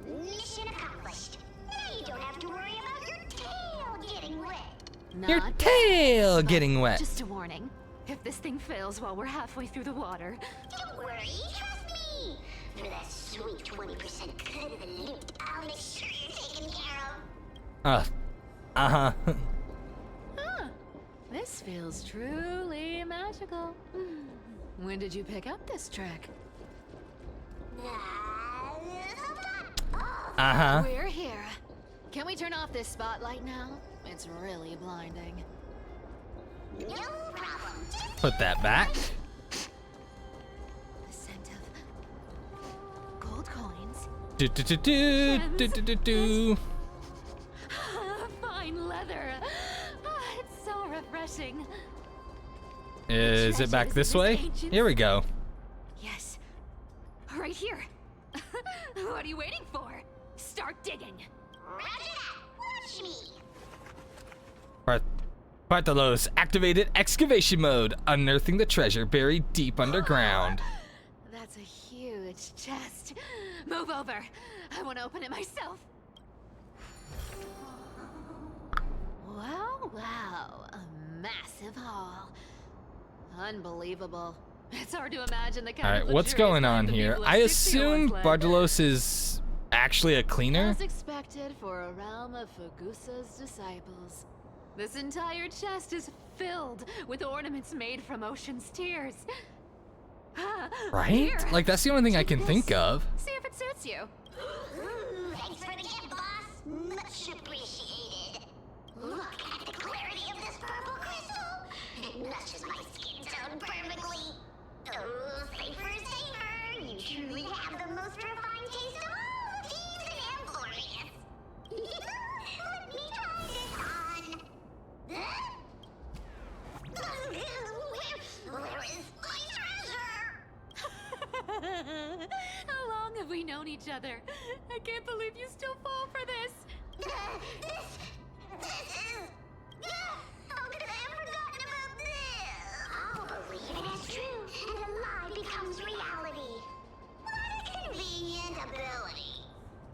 Mission accomplished. Now you don't have to worry about your tail getting wet. Your Not tail bad, getting but wet. Just a warning. If this thing fails while we're halfway through the water, Don't worry, trust me. For that sweet 20% cut of the loot, I'll make sure you're taken care of. Uh-huh. this feels truly magical. When did you pick up this trick? Uh-huh. We're here. Can we turn off this spotlight now? It's really blinding. No problem. Just Put that back. The scent of gold coins. Do do do do do do do do. Fine leather. It's so refreshing. Is it back this way? Here we go. Yes. Right here. What are you waiting for? Start digging. roger that. Watch me. Bartolos activated excavation mode, unearthing the treasure buried deep underground. That's a huge chest. Move over. I want to open it myself. Wow, wow. A massive haul. Unbelievable. It's hard to imagine the kind All right, of what's luxurious going life on the here? people of I Styxia assume once led. Bartolos is actually a cleaner. As expected for a realm of Fagusa's disciples. This entire chest is filled with ornaments made from ocean's tears. Right? Here. Like, that's the only thing I can think of. See if it suits you. Thanks for the gift, boss. Much appreciated. Look at the clarity of this purple crystal. It matches my skin tone perfectly. Oh, safer, safer. You truly have the most refined taste of all the thieves in Amphorius. Let me try this on. Where is my treasure? How long have we known each other? I can't believe you still fall for this. This is... How could I have forgotten about this? I'll believe it is true, and a lie becomes reality. What a convenient ability.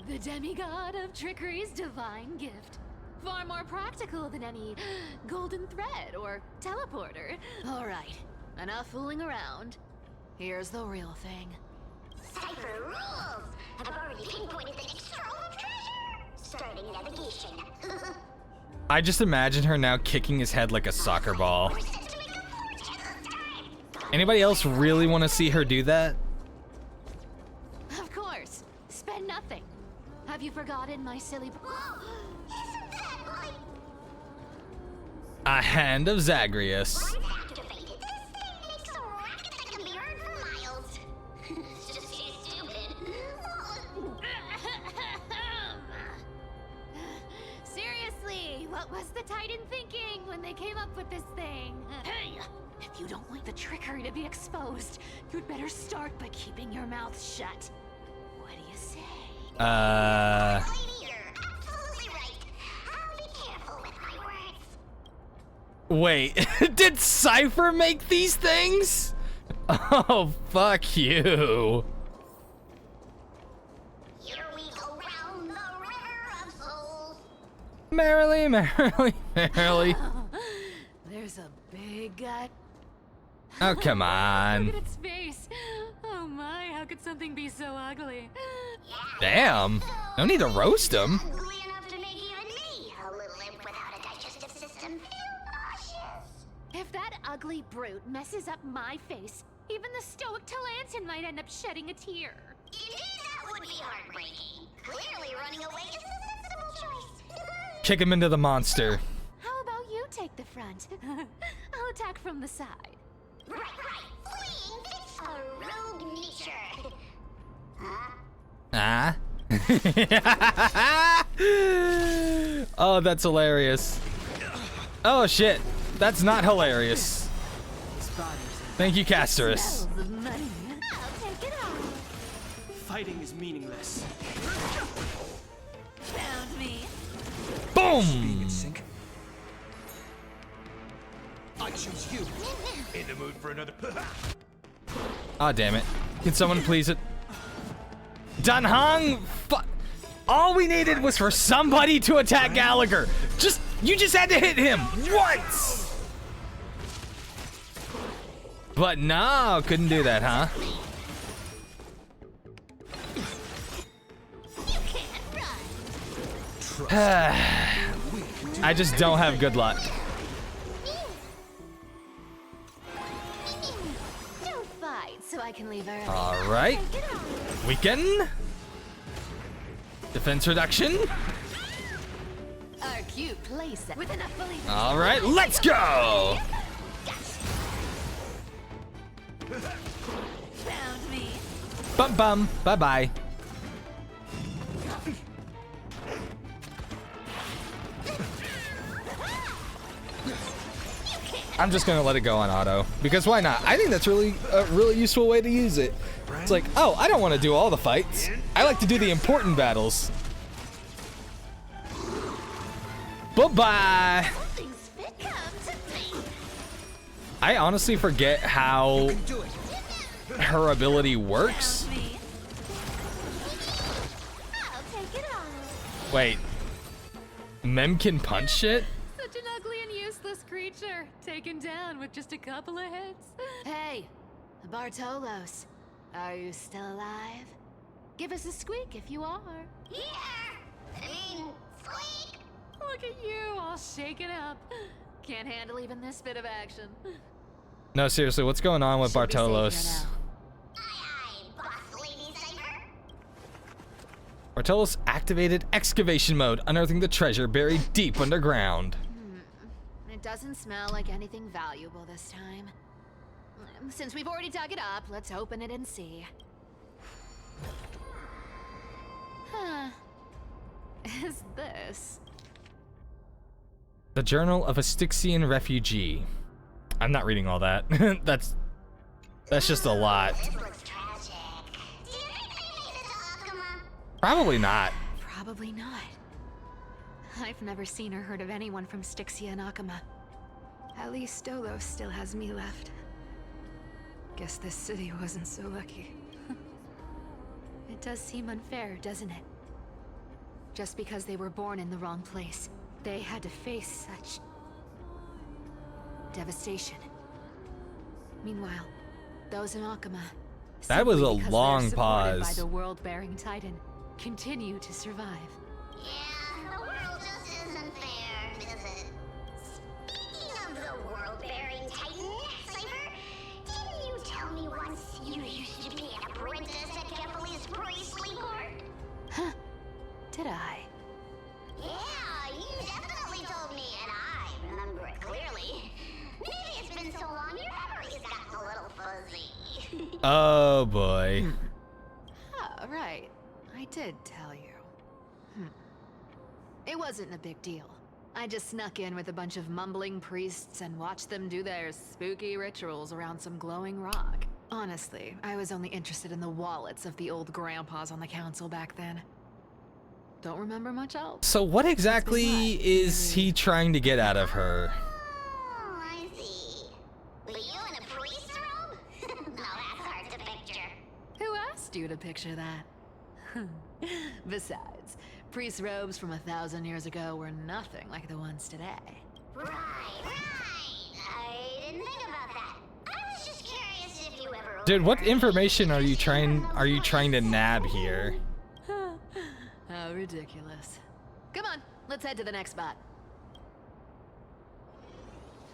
The demigod of trickery's divine gift. Far more practical than any golden thread or teleporter. All right, enough fooling around. Here's the real thing. Cipher rules! I've already pinpointed the next trove of treasure! Starting navigation. I just imagine her now kicking his head like a soccer ball. We're set to make a fortune this time! Anybody else really want to see her do that? Of course. Spend nothing. Have you forgotten my silly... Isn't that like... A hand of Zagreus. Once activated, this thing makes a racket that can be heard for miles. It's just too stupid. Seriously, what was the Titan thinking when they came up with this thing? Hey, if you don't want the trickery to be exposed, you'd better start by keeping your mouth shut. What do you say? Lady, you're absolutely right. I'll be careful with my words. Wait, did Cypher make these things? Oh, fuck you. Here we go round the river of souls. Merrily, merrily, merrily. There's a big gut. Oh, come on. Look at its face. Oh my, how could something be so ugly? Damn. No need to roast him. Ugly enough to make even me, a little imp without a digestive system, feel nauseous. If that ugly brute messes up my face, even the stoic Talantin might end up shedding a tear. Indeed, that would be heartbreaking. Clearly, running away is the sensible choice. Kick him into the monster. How about you take the front? I'll attack from the side. Right. Fleeing fits a rogue nature. Ah. Oh, that's hilarious. Oh shit, that's not hilarious. Thank you, Casterus. Smells of money. I'll take it all. Fighting is meaningless. Found me. Boom! I choose you. In the mood for another... Ah, damn it. Can someone please it? Dunhong! All we needed was for somebody to attack Gallagher. You just had to hit him once! But no, couldn't do that, huh? I just don't have good luck. Don't fight, so I can leave early. All right. Weaken. Defense reduction. Our cute playset with enough belief. All right, let's go. Found me. Bum bum. Bye bye. I'm just gonna let it go on auto because why not? I think that's really a really useful way to use it. It's like, oh, I don't want to do all the fights. I like to do the important battles. Bye-bye. I honestly forget how her ability works. Wait, Mem can punch shit? Such an ugly and useless creature, taken down with just a couple of hits. Hey, Bartolos, are you still alive? Give us a squeak if you are. Squeak! Look at you, all shaken up. Can't handle even this bit of action. No, seriously, what's going on with Should be safe here Bartolos? now. Ortelos activated excavation mode, unearthing the treasure buried deep underground. It doesn't smell like anything valuable this time. Since we've already dug it up, let's open it and see. Huh. Is this? The Journal of a Styxian Refugee. I'm not reading all that. That's just a lot. Probably not. Probably not. I've never seen or heard of anyone from Styxia and Akama. At least Stolos still has me left. Guess this city wasn't so lucky. It does seem unfair, doesn't it? Just because they were born in the wrong place, they had to face such devastation. Meanwhile, those in Akama, that was a simply because long they're supported pause. by the world-bearing Titan, continue to survive. Yeah, the world just isn't fair, is it? Speaking of the world-bearing Titan, Cypher, didn't you tell me once you used to be an apprentice at Kefali's priestly court? Huh? Did I? Yeah, you definitely told me, and I remember it clearly. Maybe it's been so long your memory's gotten a little fuzzy. Oh boy. Oh, right. I did tell you. It wasn't a big deal. I just snuck in with a bunch of mumbling priests and watched them do their spooky rituals around some glowing rock. Honestly, I was only interested in the wallets of the old grandpas on the council back then. Don't remember much else. So what exactly is he trying to get out of her? Oh, I see. Were you in a priest robe? No, that's hard to picture. Who asked you to picture that? Besides, priest robes from 1,000 years ago were nothing like the ones today. Right. I didn't think about that. I was just curious if you ever... Dude, what information are you trying to nab here? How ridiculous. Come on, let's head to the next spot.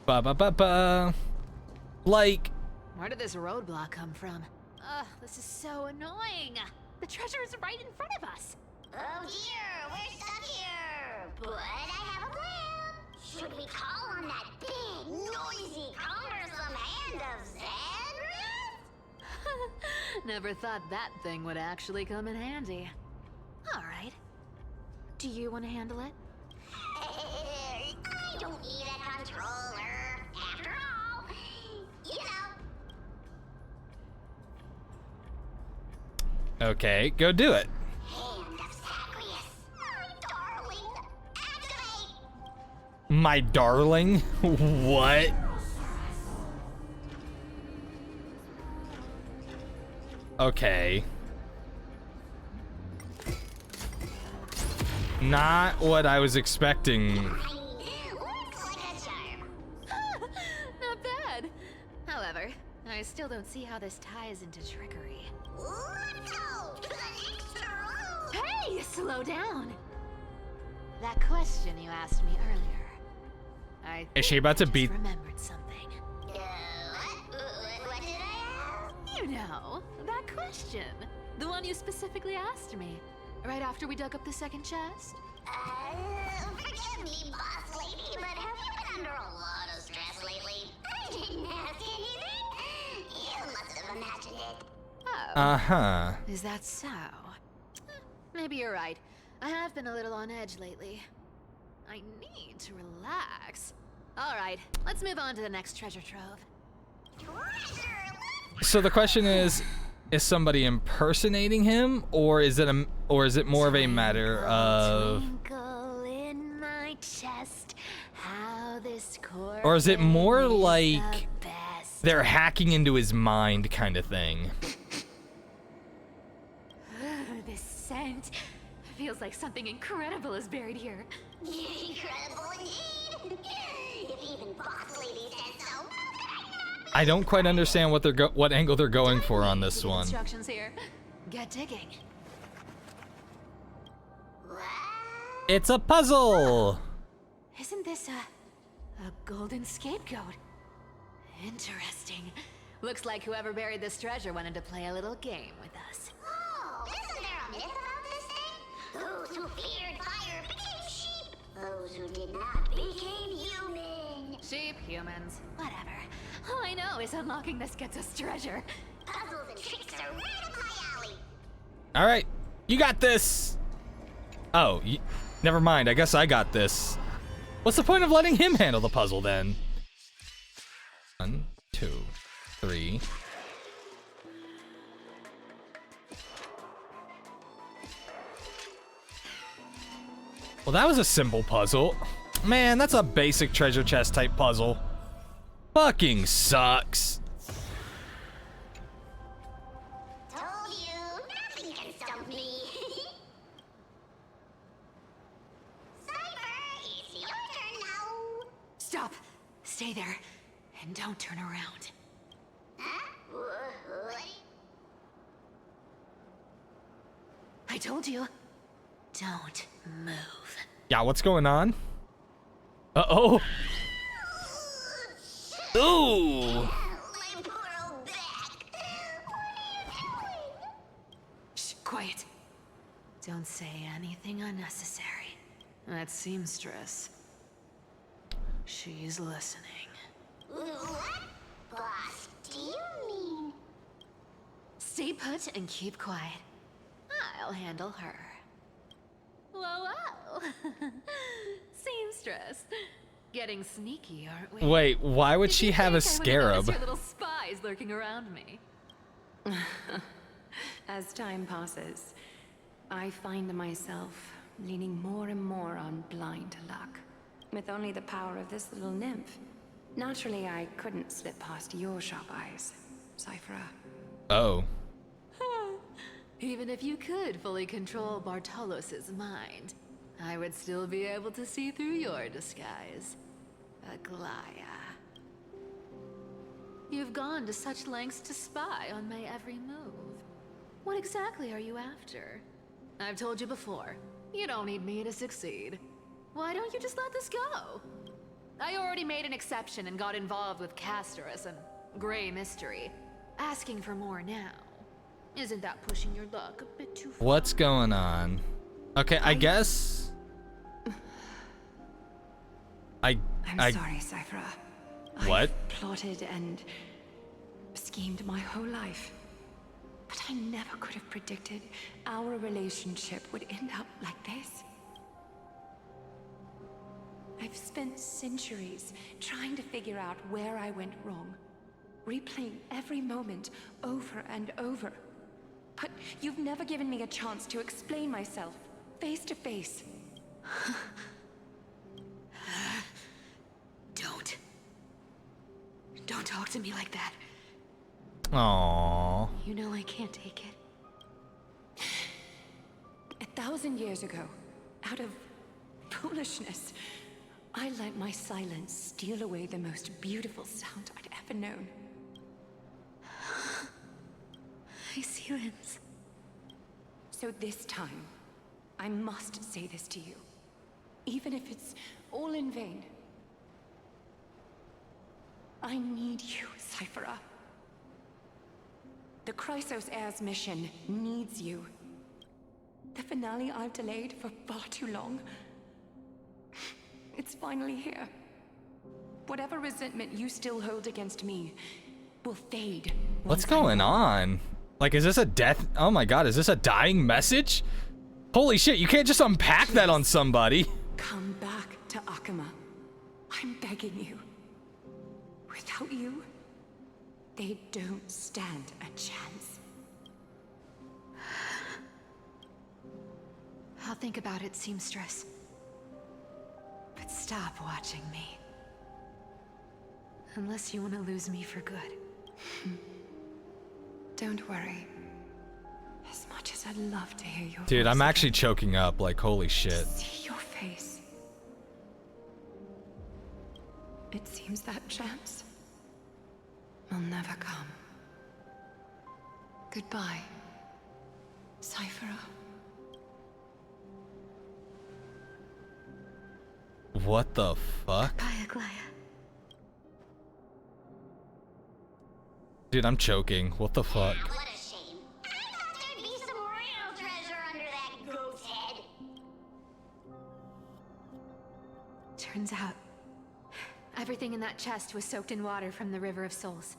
Ba. Like, Where did this roadblock come from? Ugh, this is so annoying. The treasure is right in front of us. Oh dear, we're stuck here. But I have a plan. Should we call on that big, noisy, cumbersome hand of Xandrath? Never thought that thing would actually come in handy. All right. Do you want to handle it? I don't need a controller. After all, you know. okay, go do it. Hand of Zagreus. My darling. Activate. My darling? What? Okay. Not what I was expecting. Looks like a charm. Not bad. However, I still don't see how this ties into trickery. Let's go to the next room. Hey, slow down. That question you asked me earlier. Is she about to beat? Remembered something. What did I ask? You know, that question. The one you specifically asked me. Right after we dug up the second chest? Forgive me, boss lady, but have you been under a lot of stress lately? I didn't ask anything. You must have imagined it. Oh. Uh-huh. Is that so? Maybe you're right. I have been a little on edge lately. I need to relax. All right, let's move on to the next treasure trove. So the question is somebody impersonating him, or is it more of a matter of, Twinkle in my chest, how this or is it more corbin is like the best. they're hacking into his mind kind of thing? This scent feels like something incredible is buried here. Incredible indeed. If even boss lady said so. I don't quite understand what angle they're going for on this one. Instructions here. Get digging. It's a puzzle. Isn't this a golden scapegoat? Interesting. Looks like whoever buried this treasure wanted to play a little game with us. Oh, isn't there a myth about this thing? Those who feared fire became sheep. Those who did not became human. Sheep, humans, whatever. All I know is unlocking this gets us treasure. Puzzles and tricks are right up my alley. All right, you got this. Oh, never mind. I guess I got this. What's the point of letting him handle the puzzle then? 1, 2, 3. Well, that was a simple puzzle. Man, that's a basic treasure chest type puzzle. Fucking sucks. Told you, nothing can stop me. Cypher, it's your turn now. Stop. Stay there. And don't turn around. Huh? What? I told you. Don't move. Yeah, what's going on? Uh-oh. Ooh. My poor old back. What are you doing? Shh, quiet. Don't say anything unnecessary. That seamstress. She's listening. What? Boss, do you mean? Stay put and keep quiet. I'll handle her. Whoa, whoa. Seamstress. Getting sneaky, aren't we? Wait, why would she have a scarab? Your little spies lurking around me. As time passes, I find myself leaning more and more on blind luck. With only the power of this little nymph, naturally I couldn't slip past your sharp eyes, Cyphera. Oh. Even if you could fully control Bartolos's mind, I would still be able to see through your disguise. Aglaya. You've gone to such lengths to spy on my every move. What exactly are you after? I've told you before, you don't need me to succeed. Why don't you just let this go? I already made an exception and got involved with Castorus and Grey Mystery. Asking for more now. Isn't that pushing your luck a bit too far? What's going on? Okay, I guess. I'm sorry, Cyphera. What? I've plotted and schemed my whole life. But I never could have predicted our relationship would end up like this. I've spent centuries trying to figure out where I went wrong, replaying every moment over and over. But you've never given me a chance to explain myself, face to face. Don't talk to me like that. Aww. You know I can't take it. 1,000 years ago, out of foolishness, I let my silence steal away the most beautiful sound I'd ever known. I see limbs. So this time, I must say this to you, even if it's all in vain. I need you, Cyphera. The Chrysos Heir's mission needs you. The finale I've delayed for far too long. It's finally here. Whatever resentment you still hold against me will fade. What's going on? Like, is this a death? Oh my god, is this a dying message? Holy shit, you can't just unpack that on somebody. Come back to Akama. I'm begging you. Without you, they don't stand a chance. I'll think about it, seamstress. But stop watching me. Unless you want to lose me for good. Don't worry. As much as I'd love to hear your Dude, voice I'm actually again, choking up, like, holy shit. see your face. It seems that chance will never come. Goodbye, Cyphera. What the fuck? Bye, Aglaya. Dude, I'm choking. What the fuck? What a shame. I thought there'd be some real treasure under that goat's head. Everything in that chest was soaked in water from the River of Souls.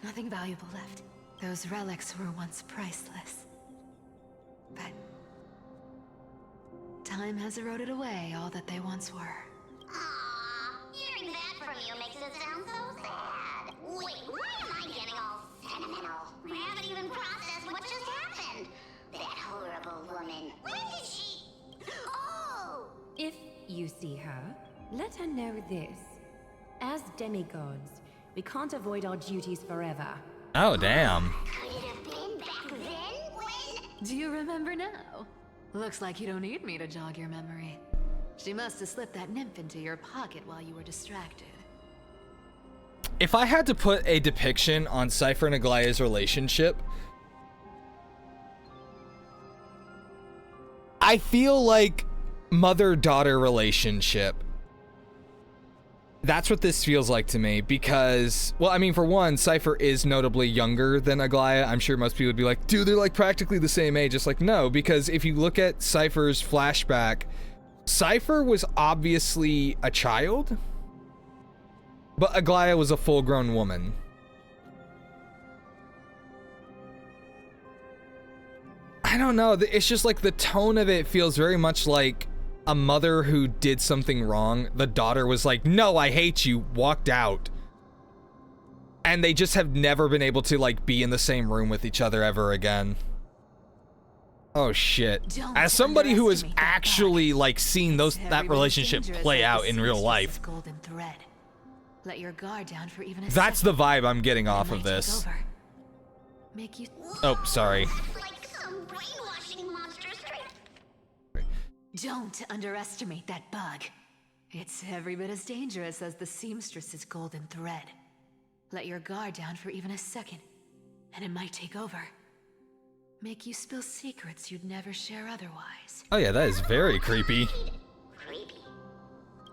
Nothing valuable left. Those relics were once priceless. But time has eroded away all that they once were. Aww, hearing that from you makes it sound so sad. Wait, why am I getting all sentimental? I haven't even processed what just happened. That horrible woman. When did she... Oh! If you see her, let her know this. As demigods, we can't avoid our duties forever. Oh, damn. Could it have been back then when... Do you remember now? Looks like you don't need me to jog your memory. She must have slipped that nymph into your pocket while you were distracted. If I had to put a depiction on Cypher and Aglaya's relationship, I feel like mother-daughter relationship. That's what this feels like to me because, well, I mean, for one, Cypher is notably younger than Aglaya. I'm sure most people would be like, dude, they're like practically the same age. It's like, no, because if you look at Cypher's flashback, Cypher was obviously a child, but Aglaya was a full-grown woman. I don't know. It's just like the tone of it feels very much like a mother who did something wrong. The daughter was like, no, I hate you, walked out. And they just have never been able to like be in the same room with each other ever again. Oh shit. As somebody who has actually like seen that relationship play out in real life, Golden thread. Let your guard down for even a that's the second. vibe I'm getting off of this. Make you... Oh, sorry. Like some brainwashing monster straight... Don't underestimate that bug. It's every bit as dangerous as the seamstress's golden thread. Let your guard down for even a second, and it might take over. Make you spill secrets you'd never share otherwise. Oh yeah, that is very creepy. Creepy.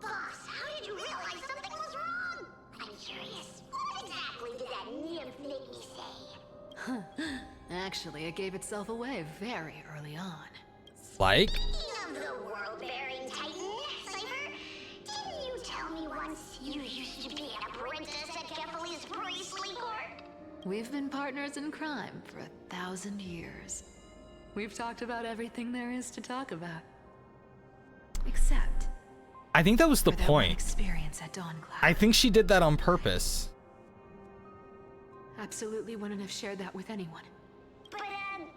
Boss, how did you realize something was wrong? I'm curious. What exactly did that nymph make me say? Actually, it gave itself away very early on. Like? Speaking of the world-bearing titan, Cypher, didn't you tell me once you used to be an apprentice at Kefali's priestly court? We've been partners in crime for 1,000 years. We've talked about everything there is to talk about. Except... I think that was the for that one point. experience at Dawncloud. I think she did that on purpose. Absolutely wouldn't have shared that with anyone. But,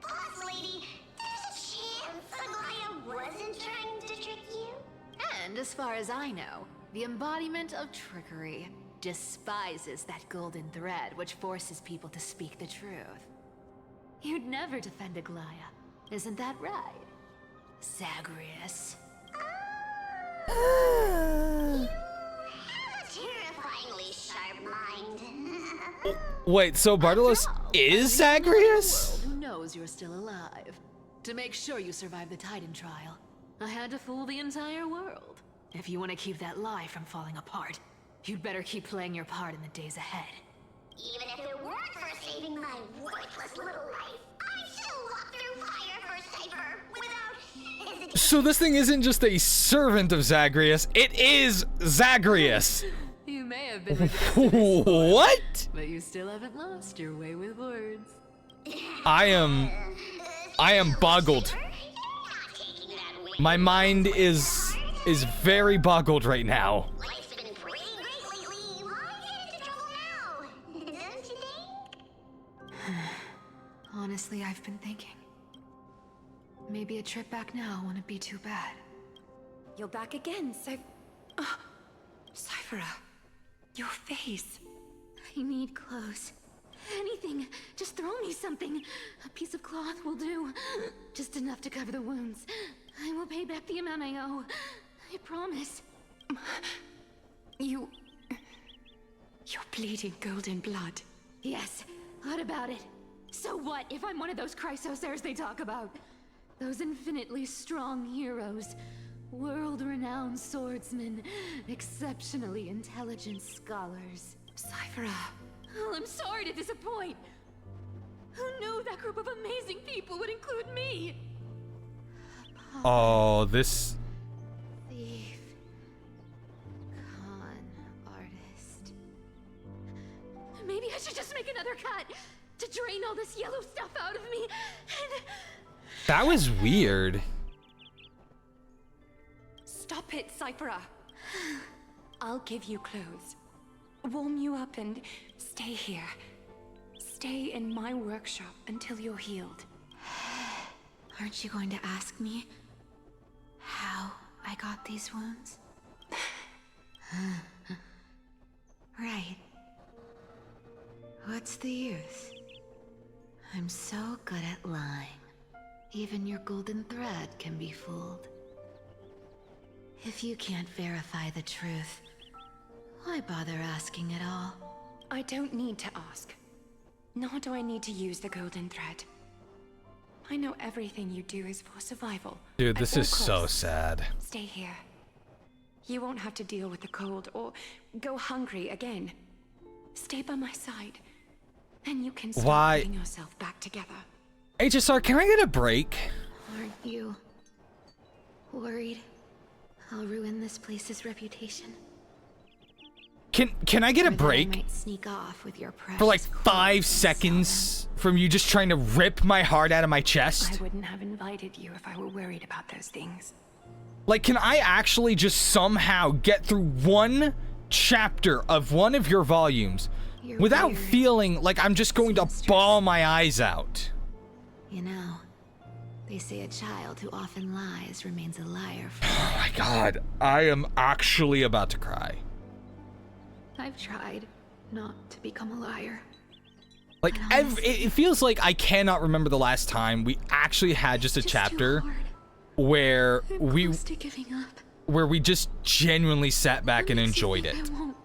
boss lady, there's a chance Aglaya wasn't trying to trick you? And as far as I know, the embodiment of trickery despises that golden thread which forces people to speak the truth. You'd never defend Aglaya, isn't that right, Zagreus? You have a terrifyingly sharp mind. Wait, so Bartolos is Zagreus? Who knows you're still alive? To make sure you survive the Titan trial, I had to fool the entire world. If you want to keep that lie from falling apart, you'd better keep playing your part in the days ahead. Even if it weren't for saving my worthless little life, I'd still walk through fire for Cypher without hesitation. So this thing isn't just a servant of Zagreus, it is Zagreus. You may have been resistant, What? but you still haven't lost your way with words. I am boggled. My mind is very boggled right now. Life's been pretty great lately. Why get into trouble now? Don't you think? Honestly, I've been thinking. Maybe a trip back now wouldn't be too bad. You're back again, Cyphera, your face. I need clothes. Anything. Just throw me something. A piece of cloth will do. Just enough to cover the wounds. I will pay back the amount I owe. I promise. You're bleeding golden blood. Yes. What about it? So what if I'm one of those Chrysosairs they talk about? Those infinitely strong heroes. World-renowned swordsmen. Exceptionally intelligent scholars. Cyphera. Oh, I'm sorry to disappoint. Who knew that group of amazing people would include me? Oh, this... Thief. Con artist. that to drain all this yellow stuff out of me. And That was weird. Stop it, Cyphera. I'll give you clothes, warm you up, and stay here. Stay in my workshop until you're healed. Aren't you going to ask me how I got these wounds? Right. What's the use? I'm so good at lying. Even your golden thread can be fooled. If you can't verify the truth, why bother asking at all? I don't need to ask. Nor do I need to use the golden thread. I know everything you do is for survival. Dude, this At is all so costs. sad. Stay here. You won't have to deal with the cold or go hungry again. Stay by my side. Then you can start Why? putting yourself back together. HSR, can I get a break? Aren't you worried I'll ruin this place's reputation? Can I get a Or that I break might sneak off with your precious for like clothes 5 and seconds from you just trying to rip my heart out of my I chest? wouldn't have invited you if I were worried about those things. Like, can I actually just somehow get through one chapter of one of your volumes You're without weird. feeling like I'm just going to bawl my eyes out? You know, they say a child who often lies remains a liar for Oh my god, I am actually about to cry. I've tried not to become a liar. Like, it feels like I cannot remember the last time we actually had just a chapter where we To giving up. just genuinely sat back and enjoyed it. I won't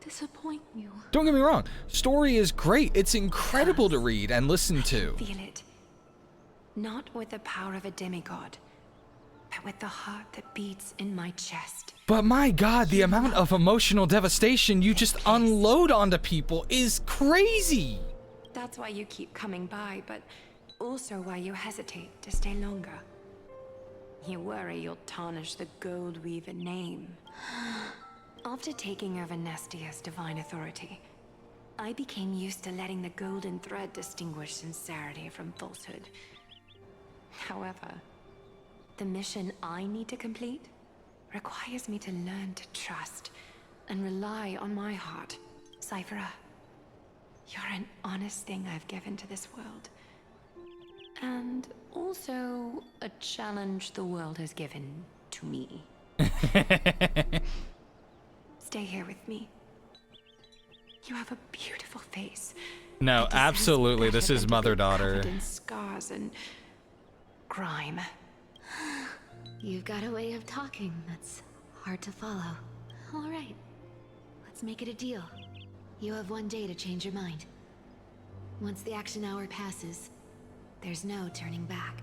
disappoint you. Don't get me wrong, story is great. It's incredible to read and listen to. Feel it. Not with the power of a demigod, but with the heart that beats in my chest. But my god, the amount of emotional devastation you just unload onto people is crazy. That's why you keep coming by, but also why you hesitate to stay longer. You worry you'll tarnish the Gold Weaver name. After taking over Nestia's divine authority, I became used to letting the golden thread distinguish sincerity from falsehood. However, the mission I need to complete requires me to learn to trust and rely on my heart. Cyphera, you're an honest thing I've given to this world. And also a challenge the world has given to me. Stay here with me. You have a beautiful face. No, absolutely. This is mother-daughter. Covered in scars and grime. You've got a way of talking that's hard to follow. All right, let's make it a deal. You have 1 day to change your mind. Once the action hour passes, there's no turning back.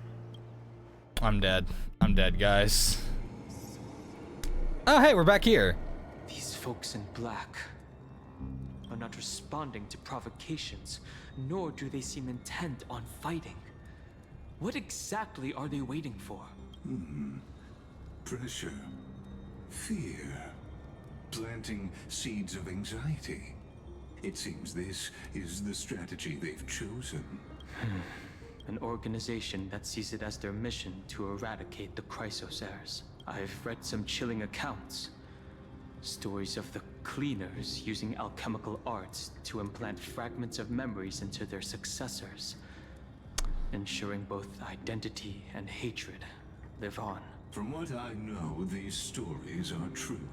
I'm dead. I'm dead, guys. Oh, hey, we're back here. These folks in black are not responding to provocations, nor do they seem intent on fighting. What exactly are they waiting for? Pressure. Fear. Planting seeds of anxiety. It seems this is the strategy they've chosen. An organization that sees it as their mission to eradicate the Chrysos heirs. I've read some chilling accounts. Stories of the cleaners using alchemical arts to implant fragments of memories into their successors, ensuring both identity and hatred live on. From what I know, these stories are true.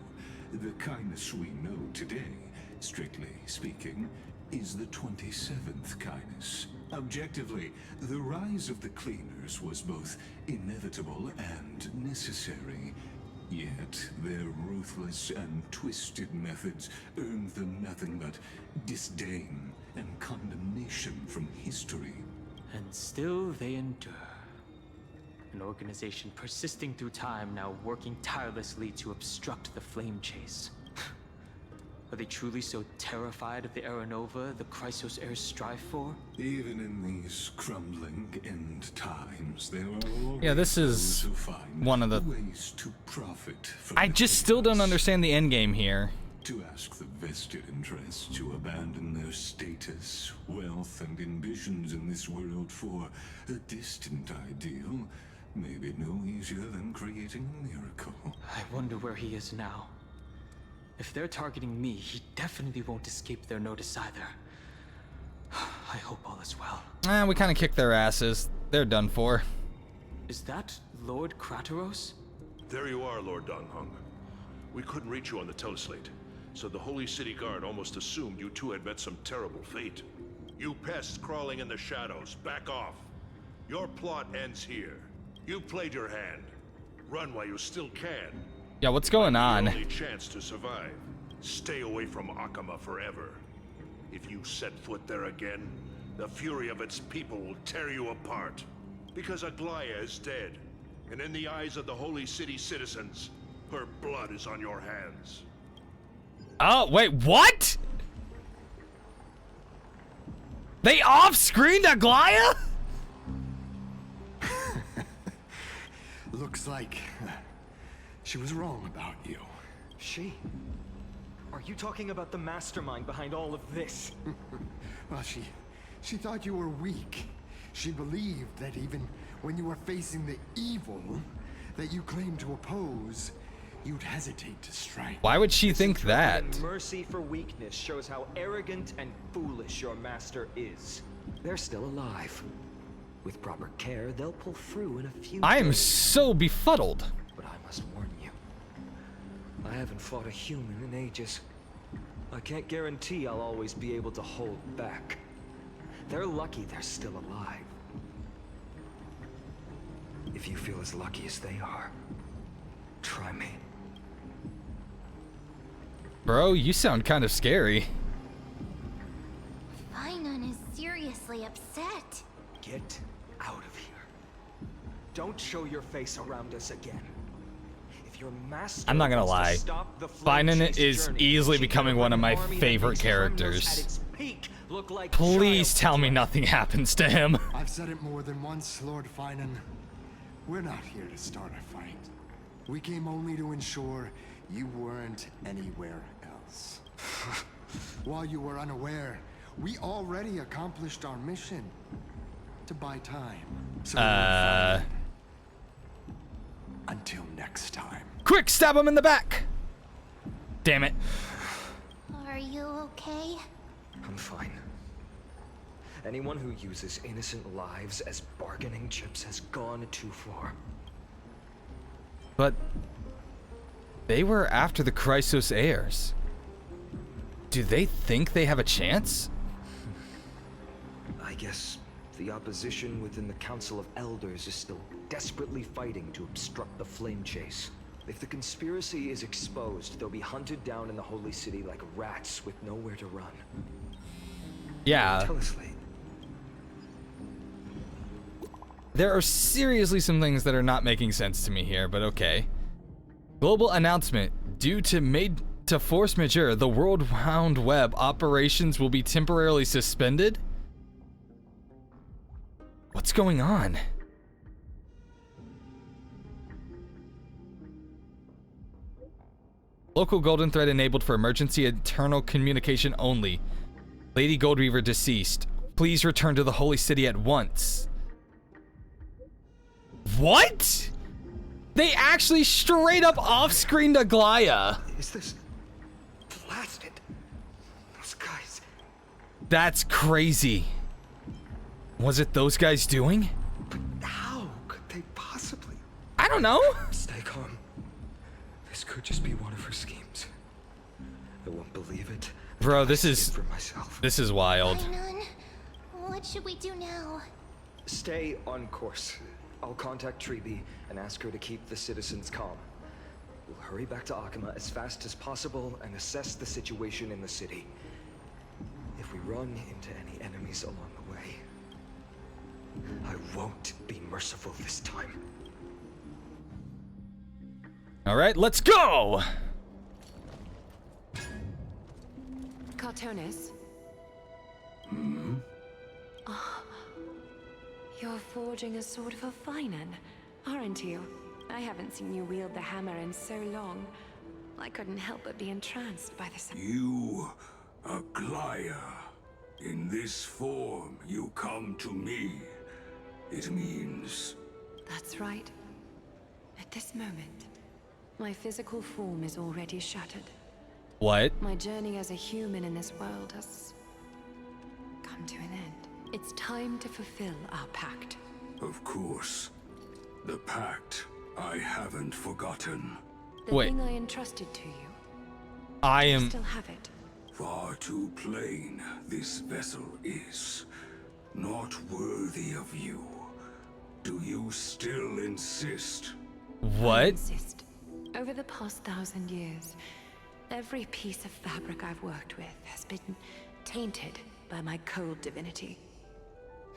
The kindness we know today, strictly speaking, is the 27th kindness. Objectively, the rise of the cleaners was both inevitable and necessary. Yet, their ruthless and twisted methods earned them nothing but disdain and condemnation from history. And still they endure. An organization persisting through time, now working tirelessly to obstruct the flame chase. Are they truly so terrified of the Aranova the Chrysos heirs strive for? Even in these crumbling end times, there are always Yeah, this is those who find one of the ways to profit from I the just still don't chaos. understand the end game here. To ask the vested interests to abandon their status, wealth, and ambitions in this world for a distant ideal may be no easier than creating a miracle. I wonder where he is now. If they're targeting me, he definitely won't escape their notice either. I hope all is well. We kind of kicked their asses. They're done for. Is that Lord Krateros? There you are, Lord Donghung. We couldn't reach you on the teleslate, so the Holy City Guard almost assumed you two had met some terrible fate. You pests crawling in the shadows, back off. Your plot ends here. You played your hand. Run while you still can. Yeah, what's going on? Your only chance to survive. Stay away from Akama forever. If you set foot there again, the fury of its people will tear you apart. Because Aglaya is dead, and in the eyes of the Holy City citizens, her blood is on your hands. Oh, wait, what? They off-screened Aglaya? Looks like she was wrong about you. She? Are you talking about the mastermind behind all of this? Well, she thought you were weak. She believed that even when you were facing the evil that you claimed to oppose, you'd hesitate to strike. Why would she think that? Mercy for weakness shows how arrogant and foolish your master is. They're still alive. With proper care, they'll pull through in a few I am days. so befuddled. But I must warn you. I haven't fought a human in ages. I can't guarantee I'll always be able to hold back. They're lucky they're still alive. If you feel as lucky as they are, try me. Bro, you sound kind of scary. Finon is seriously upset. Get out of here. Don't show your face around us again. If your master I'm not gonna wants to lie. stop the flame Finon chase is journey, easily she becoming better one of run my an army that favorite makes criminals characters. at its peak look like Please child tell me toys. nothing happens to him. I've said it more than once, Lord Finon. We're not here to start a fight. We came only to ensure you weren't anywhere else. While you were unaware, we already accomplished our mission to buy time. So until next time. Quick, stab him in the back. Damn it. Are you okay? I'm fine. Anyone who uses innocent lives as bargaining chips has gone too far. But they were after the Chrysos heirs. Do they think they have a chance? I guess the opposition within the Council of Elders is still desperately fighting to obstruct the flame chase. If the conspiracy is exposed, they'll be hunted down in the Holy City like rats with nowhere to run. Yeah. Teleslate. There are seriously some things that are not making sense to me here, but okay. Global announcement. Due to force majeure, the World Round Web operations will be temporarily suspended? What's going on? Local golden thread enabled for emergency internal communication only. Lady Goldweaver deceased. Please return to the Holy City at once. What? They actually straight up off-screened Aglaya. Is this blasted? Those guys. That's crazy. Was it those guys doing? But how could they possibly? I don't know. Stay calm. This could just be one of her schemes. I won't believe it. Bro, until I this see is it for myself. this is wild. Finon, what should we do now? Stay on course. I'll contact Treeby and ask her to keep the citizens calm. We'll hurry back to Akama as fast as possible and assess the situation in the city. If we run into any enemies along the way, I won't be merciful this time. All right, let's go. Cartonis? You're forging a sword for Finon, aren't you? I haven't seen you wield the hammer in so long. I couldn't help but be entranced by this. You, Aglaya. In this form, you come to me. It means... That's right. At this moment, my physical form is already shattered. What? My journey as a human in this world has come to an end. It's time to fulfill our pact. Of course. The pact I haven't forgotten. The Wait. thing I entrusted to you. I You am... still have it. Far too plain this vessel is. Not worthy of you. Do you still insist? I What? insist. Over the past 1,000 years, every piece of fabric I've worked with has been tainted by my cold divinity.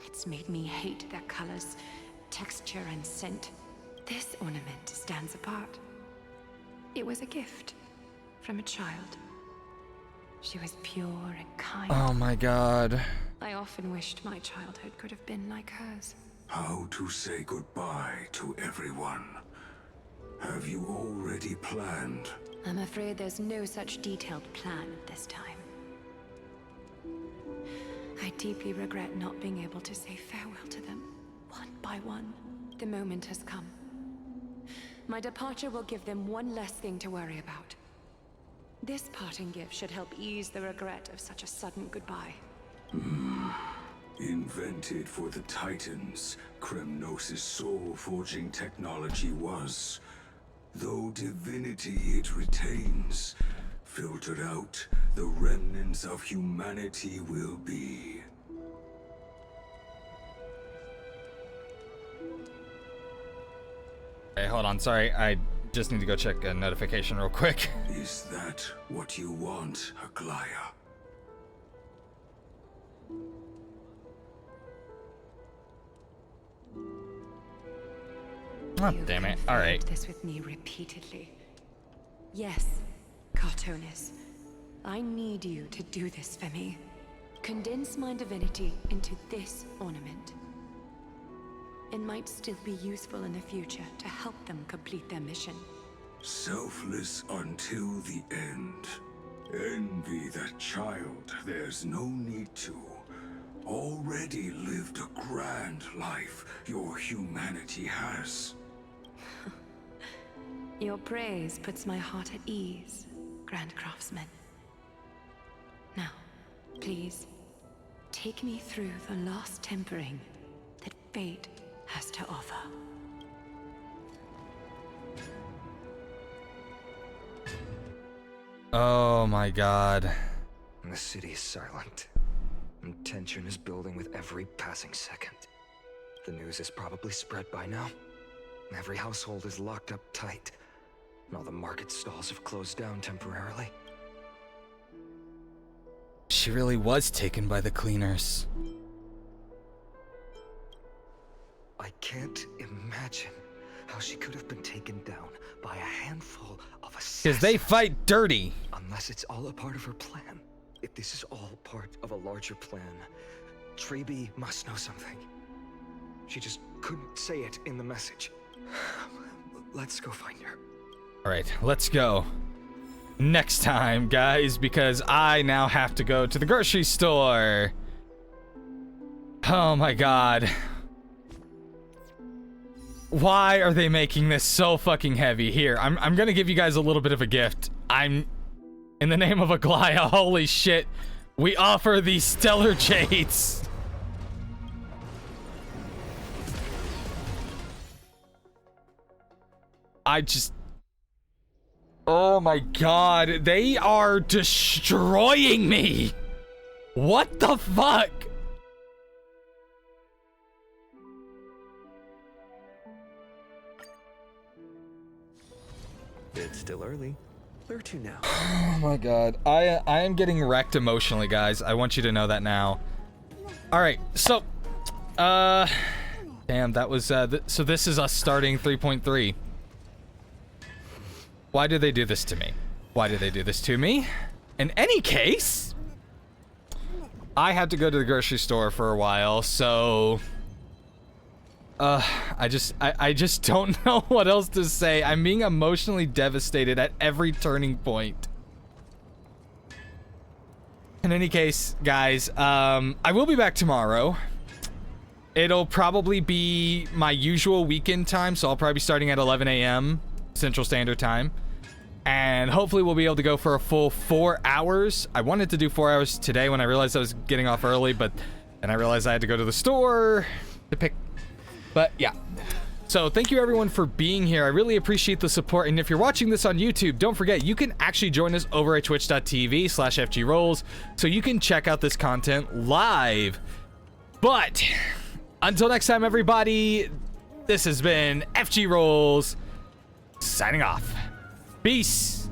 It's made me hate their colors, texture, and scent. This ornament stands apart. It was a gift from a child. She was pure and kind. Oh my god. I often wished my childhood could have been like hers. How to say goodbye to everyone? Have you already planned? I'm afraid there's no such detailed plan at this time. I deeply regret not being able to say farewell to them, one by one. The moment has come. My departure will give them one less thing to worry about. This parting gift should help ease the regret of such a sudden goodbye. Invented for the Titans, Kremnos' soul-forging technology was. Though divinity it retains, filtered out, the remnants of humanity will be. Hey, hold on. Sorry, I just need to go check a notification real quick. Is that what you want, Aglaya? Oh, damn it. All right. This with me repeatedly. Yes, Cartonis. I need you to do this for me. Condense my divinity into this ornament. It might still be useful in the future to help them complete their mission. Selfless until the end. Envy that child, there's no need to. Already lived a grand life your humanity has. Your praise puts my heart at ease, Grand Craftsman. Now, please, take me through the last tempering that fate has to offer. Oh my god. The city is silent, and tension is building with every passing second. The news is probably spread by now. Every household is locked up tight, and all the market stalls have closed down temporarily. She really was taken by the cleaners. I can't imagine how she could have been taken down by a handful of assassins. Because they fight dirty. Unless it's all a part of her plan. If this is all part of a larger plan, Treby must know something. She just couldn't say it in the message. Let's go find her. All right, let's go. Next time, guys, because I now have to go to the grocery store. Oh my god. Why are they making this so fucking heavy? Here, I'm gonna give you guys a little bit of a gift. In the name of Aglaya, holy shit. We offer these stellar jades. Oh my god, they are destroying me. What the fuck? It's still early. Where to now? Oh my god. I am getting wrecked emotionally, guys. I want you to know that now. Alright, so damn, that was so this is us starting 3.3. Why did they do this to me? Why did they do this to me? In any case, I had to go to the grocery store for a while, so I just don't know what else to say. I'm being emotionally devastated at every turning point. In any case, guys, I will be back tomorrow. It'll probably be my usual weekend time, so I'll probably be starting at 11 a.m. Central Standard Time. And hopefully we'll be able to go for a full 4 hours. I wanted to do 4 hours today when I realized I was getting off early, but then I realized I had to go to the store to pick. But yeah. So thank you everyone for being here. I really appreciate the support. And if you're watching this on YouTube, don't forget you can actually join us over at twitch.tv/FGRolls so you can check out this content live. But until next time, everybody, this has been FGRolls signing off. Peace.